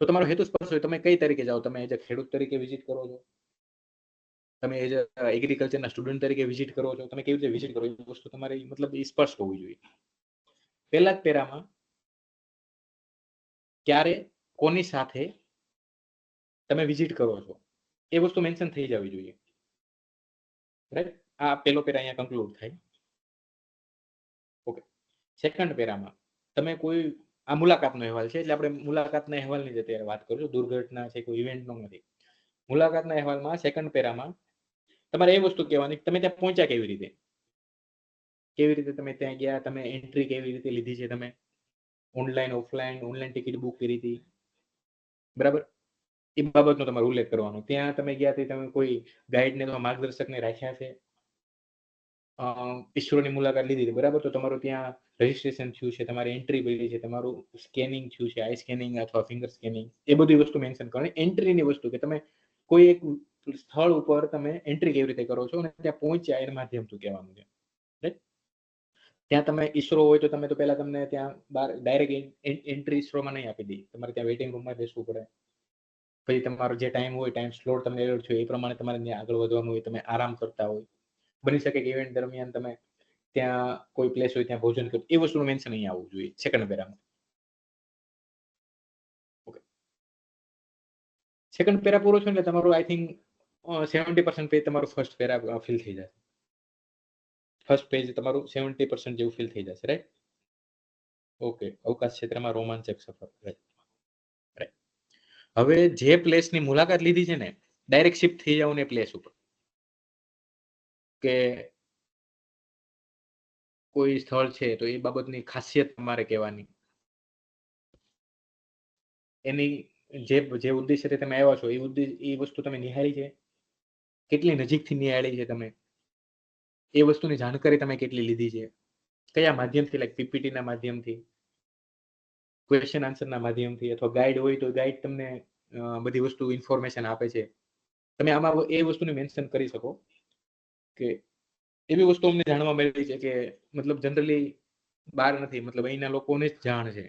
તો તમારો હેતુ સ્પષ્ટ હોય. તમે કઈ તરીકે જાઓ? તમે એઝ અ ખેડૂત તરીકે વિઝિટ કરો છો, તમે એઝ અ એગ્રીકલ્ચરના સ્ટુડન્ટ તરીકે વિઝિટ કરો છો, તમે કેવી રીતે વિઝિટ કરો, એ વસ્તુ તમારી મતલબ એ સ્પષ્ટ હોવી જોઈએ. પહેલા જ પેરામાં ક્યારે, કોની સાથે તમે વિઝિટ કરો છો એ વસ્તુ મેન્શન થઈ જવી જોઈએ, રાઈટ? આ પેલો પેરા અહીંયા કન્ક્લુડ થાય. ઓકે, સેકન્ડ પેરામાં તમે કોઈ આ મુલાકાતનો અહેવાલ છે એટલે આપણે મુલાકાતના અહેવાલની જ અત્યારે વાત કરું છું, દુર્ઘટના છે કોઈ ઇવેન્ટનો નથી. મુલાકાતના અહેવાલમાં સેકન્ડ પેરામાં તમારે એ વસ્તુ કહેવાની કે તમે ત્યાં પહોંચ્યા કેવી રીતે તમે ત્યાં ગયા, તમે એન્ટ્રી કેવી રીતે લીધી છે, તમે ઓનલાઈન ઓફલાઈન ટિકિટ બુક કરી હતી, બરાબર? એ બાબતનો તમારે ઉલ્લેખ કરવાનો. ત્યાં તમે ગયા તે તમે કોઈ ગાઈડને અથવા માર્ગદર્શકને રાખ્યા છે, ઈસરોની મુલાકાત લીધી હતી, બરાબર? તો તમારું ત્યાં રજીસ્ટ્રેશન થયું છે, તમારી એન્ટ્રી પડી છે, તમારું સ્કેનિંગ થયું છે, આઈ સ્કેનિંગ અથવા ફિંગર સ્કેનિંગ, એ બધી વસ્તુ મેન્શન કરવાની. એન્ટ્રીની વસ્તુ કે તમે કોઈ એક સ્થળ ઉપર તમે એન્ટ્રી કેવી રીતે કરો છો અને ત્યાં પહોંચ્યા એના માધ્યમથી કહેવાનું છે, રાઈટ? ત્યાં તમે ઈસરો હોય તો તમે તો પહેલા તમને ત્યાં બહાર ડાયરેક્ટ એન્ટ્રી ઈસરોમાં નહીં આપી દે, તમારે ત્યાં વેઇટિંગ રૂમમાં બેસવું પડે. પછી તમારો જે ટાઈમ હોય, ટાઈમ સ્લોટ તમને એલોટ થયો એ પ્રમાણે તમારે ત્યાં આગળ વધવાનું હોય, તમે આરામ કરતા હોય. બની શકે કે ઇવેન્ટ દરમિયાન તમે ત્યાં કોઈ પ્લેસ હોય ત્યાં ભોજન કરો, એ વસ્તુનું મેન્શન અહીંયા આવવું જોઈએ સેકન્ડ પેરામાં. ઓકે, સેકન્ડ પેરા પૂરો છે એટલે તમારું આઈ થિંક 70% પેજ તમારું ફર્સ્ટ પેરા ફિલ થઈ જશે. ફર્સ્ટ પેજ તમારું 70% જેવું ફિલ થઈ જશે, રાઈટ? ઓકે, અવકાશ ક્ષેત્રમાં રોમાંચક સફર, રાઈટ. હવે જે પ્લેસની મુલાકાત લીધી છે ને, ડાયરેક્ટ શિફ્ટ થઈ જાવ ને પ્લેસ ઉપર, કે કોઈ સ્થળ છે તો એ બાબતની ખાસિયત તમારે કહેવાની, એની જે ઉદ્દેશ્યથી તમે આવ્યા છો એ વસ્તુ તમે નિહાળી છે, કેટલી નજીકથી નિહાળી છે તમે, એ વસ્તુની જાણકારી તમે કેટલી લીધી છે, કયા માધ્યમથી, લાઈક પીપીટીના માધ્યમથી, ક્વેશ્ચન આન્સરના માધ્યમથી, અથવા ગાઈડ હોય તો ગાઈડ તમને બધી વસ્તુ ઇન્ફોર્મેશન આપે છે. તમે આમાં એ વસ્તુને મેન્શન કરી શકો કે એવી વસ્તુ અમને જાણવા મળી છે કે મતલબ જનરલી બહાર નથી, મતલબ અહીંના લોકોને જ જાણ છે,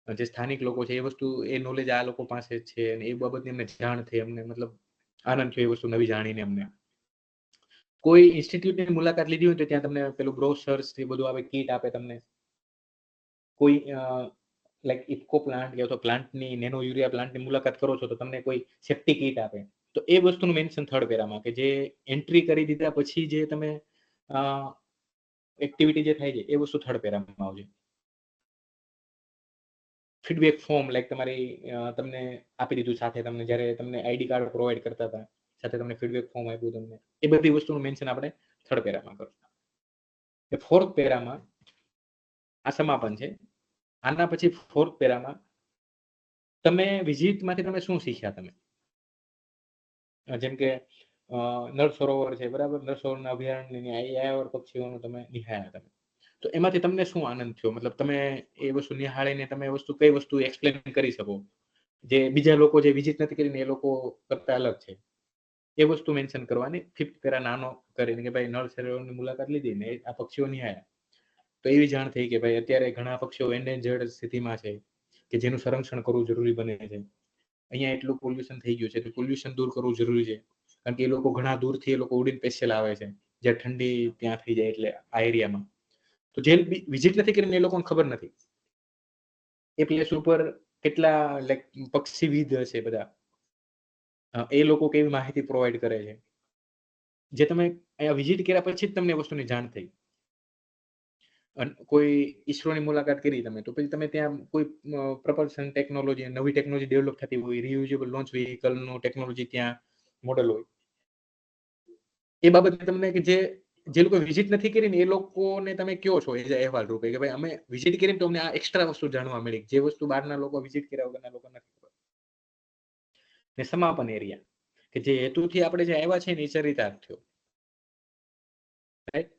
જે સ્થાનિક લોકો છે એ વસ્તુ, એ નોલેજ આ લોકો પાસે છે અને એ બાબતની અમને જાણ થઈ, અમને મતલબ આનંદ થયો એ વસ્તુ નવી જાણીને. અમને કોઈ ઇન્સ્ટિટ્યૂટની મુલાકાત લીધી હોય તો ત્યાં તમને પેલું બ્રોશર્સ એ બધું આવે, કીટ આપે તમને. કોઈ લાઈક ઇફકો પ્લાન્ટ કે અથવા પ્લાન્ટની નેનો યુરિયા પ્લાન્ટની મુલાકાત કરો છો તો તમને કોઈ સેફ્ટી કીટ આપે. તો એ વસ્તુનું મેન્શન થર્ડ પેરામાં, કે જે એન્ટ્રી કરી દીધા પછી જે તમે એક્ટિવિટી જે થાય છે એ વસ્તુ થર્ડ પેરામાં આવશે. ફીડબેક ફોર્મ, લાઈક તમારી તમને આપી દીધું સાથે, તમને જ્યારે તમને આઈડી કાર્ડ પ્રોવાઈડ કરતા હતા સાથે તમને ફીડબેક ફોર્મ આપ્યું તમને, એ બધી વસ્તુનું મેન્શન આપણે થર્ડ પેરામાં કરશું. ફોર્થ પેરામાં આ સમાપન છે. આના પછી ફોર્થ પેરામાં તમે વિઝિટમાંથી તમે શું શીખ્યા, તમે જેમ કે નળ સરોવર છે, બરાબર? નળ સરોવરના અભયારણ્યની આયાવર પક્ષીઓનું તમે નિહાળ્યા તમે, તો એમાંથી તમને શું આનંદ થયો, મતલબ તમે એ વસ્તુ નિહાળીને તમે કઈ વસ્તુ એક્સપ્લેન કરી શકો જે બીજા લોકો જે વિઝિટ નથી કરીને એ લોકો કરતા અલગ છે, એ વસ્તુ મેન્શન કરવાની. ફિફ્થ પેરા નાનો કરીને કે ભાઈ નળ સરોવરની મુલાકાત લીધી ને આ પક્ષીઓ નિહાળ્યા, તો એવી જાણ થઈ કે ભાઈ અત્યારે ઘણા પક્ષીઓ એન્ડેન્જર્ડ સ્થિતિમાં છે કે જેનું સંરક્ષણ કરવું જરૂરી બને છે. અહીંયા એટલું પોલ્યુશન થઈ ગયું છે તો પોલ્યુશન દૂર કરવું જરૂરી છે, કારણ કે એ લોકો ઘણા દૂરથી એ લોકો ઉડીને સ્પેશિયલ આવે છે, જે ઠંડી ત્યાં થઈ જાય એટલે આ એરિયામાં. તો જે વિઝિટ નથી કરીને એ લોકોને ખબર નથી એ પ્લેસ ઉપર કેટલા લાઈક પક્ષીવિદ હશે બધા, એ લોકો કેવી માહિતી પ્રોવાઈડ કરે છે, જે તમે અહીંયા વિઝિટ કર્યા પછી જ તમને વસ્તુની જાણ થઈ. કોઈ ઈસરોની મુલાકાત કરી તમે તો પછી તમે ત્યાં કોઈ પ્રપલ્શન ટેકનોલોજી, નવી ટેકનોલોજી ડેવલપ થતી હોય, રિયુઝેબલ લોન્ચ વ્હીકલનું ટેકનોલોજી ત્યાં મોડલ હોય, એ બાબતે તમને કે જે લોકો વિઝિટ નથી કરી ને એ લોકોને તમે કયો છો એ અહેવાલ રૂપે કે ભાઈ અમે વિઝિટ કરીને તો અમને આ એક્સ્ટ્રા વસ્તુ જાણવા મળી, જે વસ્તુ બહારના લોકો વિઝિટ કર્યા વગરના લોકો નથી ખબર. ને સમાપન એરિયા, કે જે હેતુથી આપણે જે આવ્યા છે ને એ ચરિતાર્થ થયો, રાઈટ?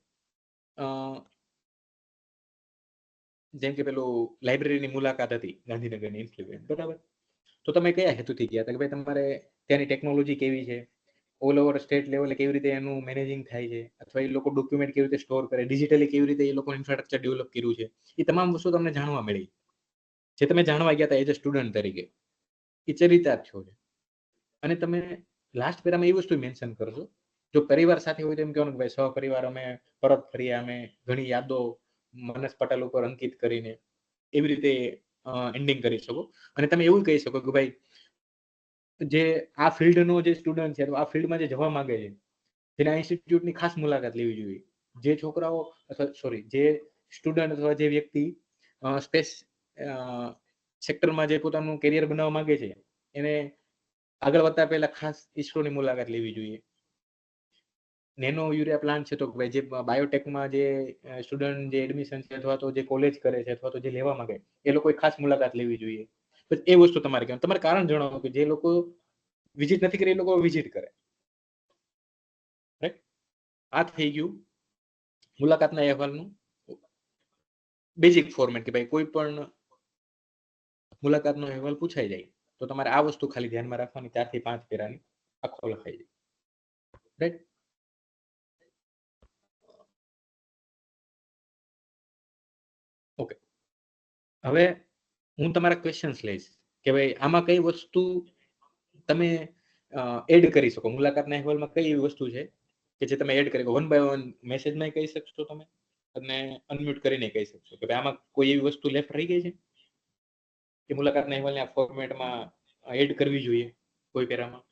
જેમ કે પેલું લાઇબ્રેરીની મુલાકાત હતી ગાંધીનગરની ઇન્ફ્લુએન્સ, બરાબર? તો તમે કયા હેતુથી ગયા હતા કે ભાઈ તમારે ત્યાંની ટેકનોલોજી કેવી છે, ઓલ ઓવર સ્ટેટ લેવલે કેવી રીતે એનું મેનેજિંગ થાય છે, અથવા એ લોકો ડોક્યુમેન્ટ કેવી રીતે સ્ટોર કરે, ડિજિટલી કેવી રીતે એ લોકો ઇન્ફ્રાસ્ટ્રક્ચર ડેવલપ કર્યું છે, એ તમામ વસ્તુ તમને જાણવા મળી, જે તમે જાણવા ગયા હતા એઝ અ સ્ટુડન્ટ તરીકે. એ ચરિતાર્થ થયો છે. અને તમે લાસ્ટ પેરામાં એ વસ્તુ મેન્શન કરશો, જો પરિવાર સાથે હોય તો એમ કહેવાનું કે ભાઈ સહપરિવાર અમે પરત ફર્યા, અમે ઘણી યાદો માનસ પટલ ઉપર અંકિત કરીને, એવી રીતે એન્ડિંગ કરી શકો. અને તમે એવું કહી શકો કે ભાઈ જે આ ફિલ્ડનો જે સ્ટુડન્ટ છે અથવા આ ફિલ્ડમાં જે જવા માંગે છે જેના ઇન્સ્ટિટ્યૂટની ખાસ મુલાકાત લેવી જોઈએ. જે છોકરાઓ અથવા સોરી જે સ્ટુડન્ટ અથવા જે વ્યક્તિ સ્પેસ સેક્ટરમાં જે પોતાનું કેરિયર બનાવવા માંગે છે એને આગળ વધતા પહેલા ખાસ ઇસરોની મુલાકાત લેવી જોઈએ. નેનો યુરિયા પ્લાન્ટ છે તો ભાઈ જે બાયોટેકમાં જે સ્ટુડન્ટ જે એડમિશન છે અથવા તો જે કોલેજ કરે છે અથવા તો જે લેવા માંગે એ લોકોએ ખાસ મુલાકાત લેવી જોઈએ. એ વસ્તુ તમારે કહેવાનું. તમારે કારણ જણાવો કે જે લોકો વિઝિટ નથી કરી એ લોકો વિઝિટ કરે. રાઈટ? આ થઈ ગયું મુલાકાતના અહેવાલનું બેઝિક ફોર્મેટ કે ભાઈ કોઈ પણ મુલાકાતનો અહેવાલ પૂછાઈ જાય તો તમારે આ વસ્તુ ખાલી ધ્યાનમાં રાખવાની 4 થી 5 પેરાની આખો લખાઈ જાય. રાઈટ? ઓકે. હવે હું તમારા ક્વેશ્ચન્સ લઈશ કે ભાઈ આમાં કઈ વસ્તુ તમે એડ કરી શકો. મુલાકાતના અહેવાલમાં કઈ એવી વસ્તુ છે કે જે તમે એડ કરી શકો. 1 બાય 1 મેસેજમાં કહી શકશો તમે અને અનમ્યુટ કરીને કહી શકશો કે ભાઈ આમાં કોઈ એવી વસ્તુ લેફ્ટ રહી ગઈ છે કે મુલાકાતના અહેવાલને આ ફોર્મેટમાં એડ કરવી જોઈએ કોઈ પેરામાં.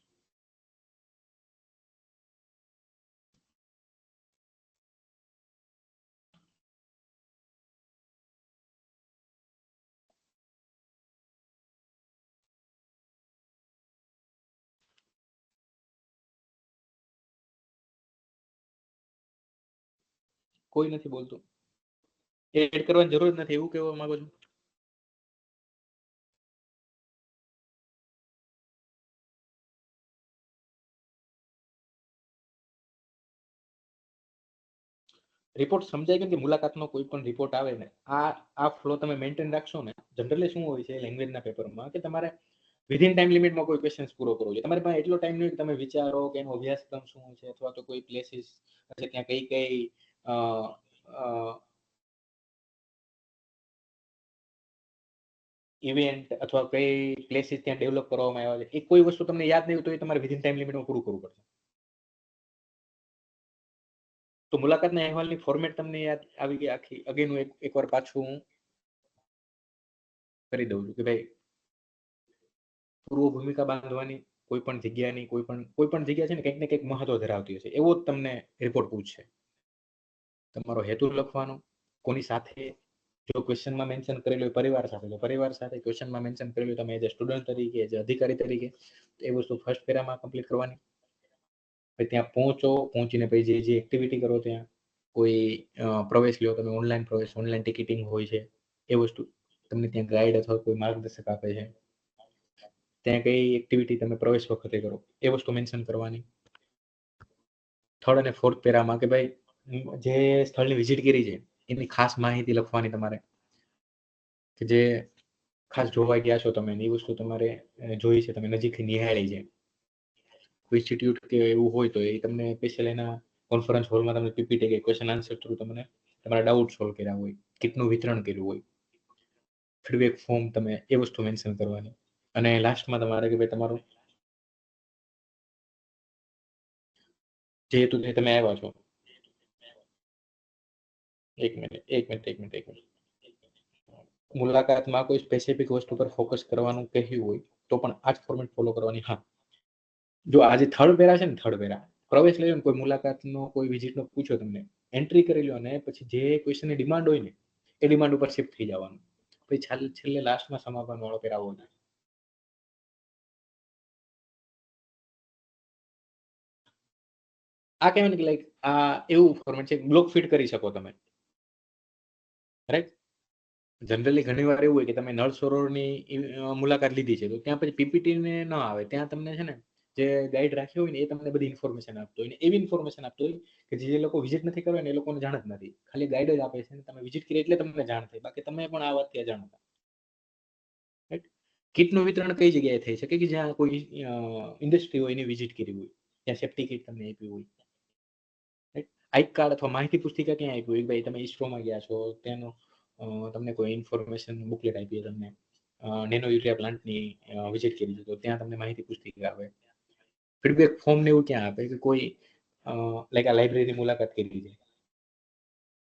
કોઈ નથી બોલતું. એડ કરવાની જરૂર નથી એવું કહેવા માંગો છો? રિપોર્ટ સમજાય કેમ કે મુલાકાતનો કોઈ પણ રિપોર્ટ આવે ને આ ફ્લો તમે મેન્ટેન રાખશો ને જનરલી શું હોય છે લેંગ્વેજના પેપરમાં કે તમારે વિધિન ટાઈમ લિમિટમાં કોઈ ક્વેશ્ચન્સ પૂરો કરવો જોઈએ. તમારી પાસે એટલો ટાઈમ નહીં કે તમે વિચારો કે એનો અભ્યાસક્રમ શું છે અથવા તો કોઈ પ્લેસીસ છે ત્યાં કઈ કઈ ઇવેન્ટ અથવા કઈ પ્લેસીસ ત્યાં ડેવલપ કરવામાં આવ્યા છે એ કોઈ વસ્તુ તમને યાદ નહીં હોય તો એ તમારે વિધિન ટાઈમ લિમિટમાં પૂરું કરવું પડશે. તો મુલાકાતના અહેવાલની ફોર્મેટ તમને યાદ આવી ગઈ આખી. અગેન હું એકવાર પાછું હું કરી દઉં છું કે ભાઈ પૂર્વ ભૂમિકા બાંધવાની કોઈ પણ જગ્યાની કોઈ પણ જગ્યા છે ને કંઈક ને કંઈક મહત્વ ધરાવતી હશે એવો જ તમને રિપોર્ટ પૂછશે. તમારો હેતુ લખવાનો, કોની સાથે જો ક્વેશ્ચનમાં મેન્શન કરેલું હોય પરિવાર સાથે તો પરિવાર સાથે, ક્વેશ્ચનમાં મેન્શન કરેલું તમે એઝ અ સ્ટુડન્ટ તરીકે એઝ અ અધિકારી તરીકે એ વસ્તુ ફર્સ્ટ પેરામાં કમ્પ્લીટ કરવાની. પછી ત્યાં પહોંચીને પછી જે એક્ટિવિટી કરો ત્યાં કોઈ પ્રવેશ લ્યો તમે ઓનલાઈન પ્રવેશ ઓનલાઈન ટિકિટિંગ હોય છે એ વસ્તુ તમને ત્યાં ગાઈડ અથવા કોઈ માર્ગદર્શક આપે છે ત્યાં કઈ એક્ટિવિટી તમે પ્રવેશ વખતે કરો એ વસ્તુ મેન્શન કરવાની. થર્ડ અને ફોર્થ પેરામાં કે ભાઈ જે સ્થળની વિઝિટ કરી છે એની ખાસ માહિતી લખવાની તમારે કે જે ખાસ જોવા ગયા છો તમે એ વસ્તુ તમારે જોઈ છે તમે નજીકથી નિહાળી છે. ઇન્સ્ટિટ્યૂટ કે એવું હોય તો એ તમને સ્પેશિયલ એના કોન્ફરન્સ હોલમાં તમને પીપીટી કે ક્વેશ્ચન આન્સર થ્રુ તમને તમારા ડાઉટ સોલ્વ કર્યા હોય, કિટનું વિતરણ કર્યું હોય, ફીડબેક ફોર્મ તમે એ વસ્તુ મેન્શન કરવાની. અને લાસ્ટમાં તમારે કે ભાઈ તમારું જે હેતુથી તમે આવ્યા છો. એક મિનિટ મુલાકાતમાં કોઈ સ્પેસિફિક વસ્તુ પર ફોકસ કરવાનું કહ્યું હોય તો પણ આ જ ફોર્મેટ ફોલો કરવાની. હા, જો આજે થર્ડ પેરા છે ને થર્ડ પેરા પ્રવેશ લઈ લો ને કોઈ મુલાકાતનો કોઈ વિઝિટનો પૂછો તમને એન્ટ્રી કરી લો ને પછી જે ક્વેશ્ચનની ડિમાન્ડ હોય ને એ ડિમાન્ડ ઉપર શિફ્ટ થઈ જવાનું. પછી છેલ્લે લાસ્ટમાં સમાપન વાળો પેરાવો ને આ કહેવાય ને કે લાઈક આ એવું ફોર્મેટ છે બ્લોક ફિટ કરી શકો તમે. રાઈટ? જનરલી ઘણી વાર એવું હોય કે તમે નળ સરોવરની મુલાકાત લીધી છે તો ત્યાં પછી પીપીટી ને ન આવે ત્યાં તમને છે ને જે ગાઈડ રાખ્યો હોય ને એ તમને બધી ઇન્ફોર્મેશન આપતો હોય ને એવી ઇન્ફોર્મેશન આપતો હોય કે જે લોકો વિઝિટ નથી કરવા ને એ લોકોને જાણ જ નથી. ખાલી ગાઈડ જ આપે છે ને તમે વિઝિટ કરી એટલે તમને જાણ થાય બાકી તમે પણ આ વાત ત્યાં જાણતા. રાઈટ? કિટનું વિતરણ કઈ જગ્યાએ થઈ શકે કે જ્યાં કોઈ ઇન્ડસ્ટ્રી હોય એની વિઝિટ કરી હોય ત્યાં સેફ્ટી કિટ તમને આપી હોય. આઈ કાર્ડ અથવા માહિતી પુસ્તિકા ક્યાં આપી હોય ભાઈ તમે ઇસરોમાં ગયા છો ત્યાંનું તમને કોઈ ઇન્ફોર્મેશન બુકલેટ આપી તમને નેનો યુરિયા પ્લાન્ટની વિઝિટ કરી છે તો ત્યાં તમને માહિતી પુસ્તિકા આપે. ફીડબેક ફોર્મ ને એવું ક્યાં આપે કે કોઈ લાઈક આ લાઇબ્રેરી મુલાકાત કરી છે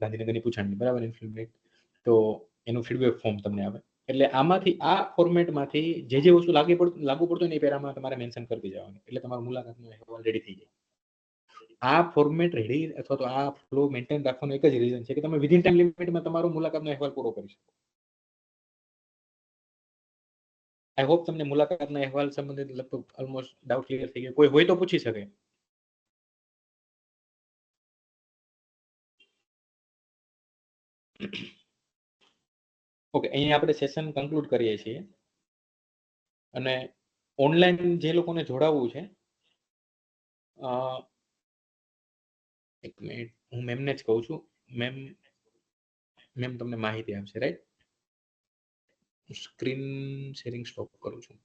ગાંધીનગરની પૂછાણની બરાબર તો એનું ફીડબેક ફોર્મ તમને આપે. એટલે આમાંથી આ ફોર્મેટમાંથી જે વસ્તુ લાગુ પડતું હોય ને એ પેરામાં તમારે મેન્શન કરી જવાની, એટલે તમારો મુલાકાતનો અહેવાલ રેડી થઈ જાય. આ ફોર્મેટ રેડી અથવા તો આ ફ્લો મેન્ટેન રાખવાનું એક જ રીઝન છે કે તમે વિધિન ટાઈમ લિમિટમાં તમારો મુલાકાતનો અહેવાલ પૂરો કરી શકો. આઈ હોપ તમને મુલાકાતના અહેવાલ સંબંધિત લગભગ ઓલમોસ્ટ ડાઉટ ક્લિયર થઈ ગયો. કોઈ હોય તો પૂછી શકે. ઓકે, અહીંયા આપણે સેશન કન્ક્લુડ કરીએ છીએ. અને ઓનલાઈન જે લોકોને જોડાવવું છે, એક મિનિટ, હું મેમને જ કહું છું. મેમ તમને માહિતી આપશે, રાઈટ? સ્ક્રીન શેરિંગ સ્ટોપ કરું છું.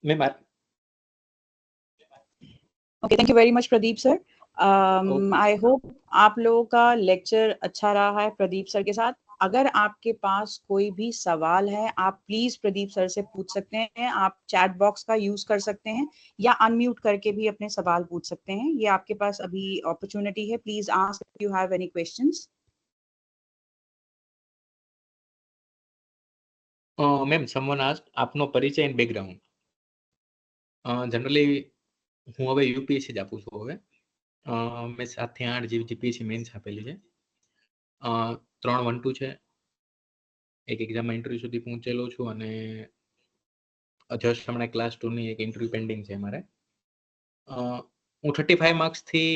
Ma'am Okay, thank you very much, Pradeep sir. I hope आप लोगों का लेक्चर अच्छा रहा है प्रदीप सर के साथ. अगर आपके पास कोई भी सवाल है, आप प्लीज प्रदीप सर से पूछ सकते हैं. आप चैट बॉक्स का यूज कर सकते हैं या अनम्यूट करके भी अपने सवाल पूछ सकते हैं. ये आपके पास अभी अपॉर्चुनिटी है. Please ask if you have any questions. Ma'am, someone asked આપનો પરિચય એન્ડ બેકગ્રાઉન્ડ. જનરલી હું હવે યુપીએસસી જ આપું છું. હવે મેં 7 થી 8 જેવી જીપીએસસી મેન્સ આપેલી છે. 3 1-2 છે. એક એક્ઝામમાં ઇન્ટરવ્યુ સુધી પહોંચેલો છું અને જસ્ટ હમણાં ક્લાસ 2 ની એક ઇન્ટરવ્યુ પેન્ડિંગ છે મારે. હું 35 માર્ક્સ થી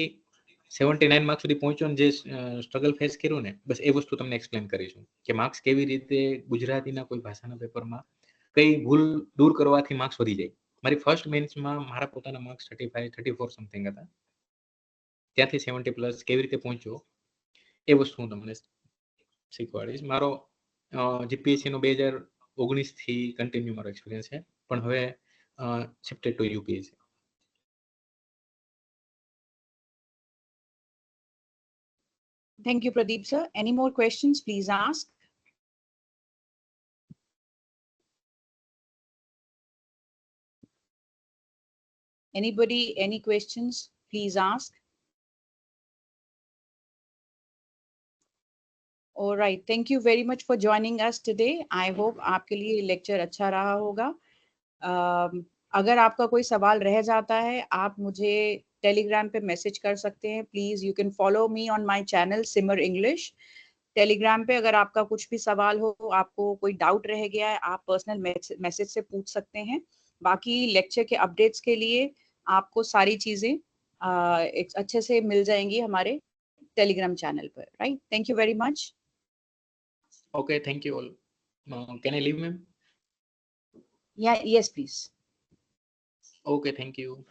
79 માર્ક્સ સુધી પહોંચ્યો, જે સ્ટ્રગલ ફેસ કર્યું ને, બસ એ વસ્તુ તમને એક્સપ્લેન કરીશું કે માર્ક્સ કેવી રીતે ગુજરાતીના કોઈ ભાષાના પેપરમાં કઈ ભૂલ દૂર કરવાથી માર્ક્સ વધી જાય. મારી ફર્સ્ટ મેન્સમાં મારા પોતાના માર્ક્સ 35 34 સમથિંગ હતા. ત્યાંથી 70 પ્લસ કેવી રીતે પહોંચ્યો એ વસ્તુ હું તમને શીખવાડીશ. મારો જીપીએસસી નો 2019 થી કન્ટિન્યુ મારો એક્સપિરિયન્સ છે, પણ હવે shifted two UPSC. Thank you, Pradeep sir. Any more questions? Please ask. Anybody, any questions? Please ask. All right. Thank you very much for joining us today. I hope आपके लिए लेक्चर अच्छा रहा होगा. अगर आपका कोई सवाल रह जाता है, आप मुझे टेलीग्राम पे मैसेज कर सकते हैं. Please you can follow me on my channel Simar English. Telegram पे अगर आपका कुछ भी सवाल हो, आपको कोई डाउट रह गया है, आप पर्सनल मैसेज से पूछ सकते हैं. बाकी लेक्चर के अपडेट्स के लिए आपको सारी चीजें अच्छे से मिल जाएंगी हमारे टेलीग्राम चैनल पर. Right. Thank you very much. Okay, thank you all. Can I leave, ma'am? Yeah, yes, please. Okay, thank you.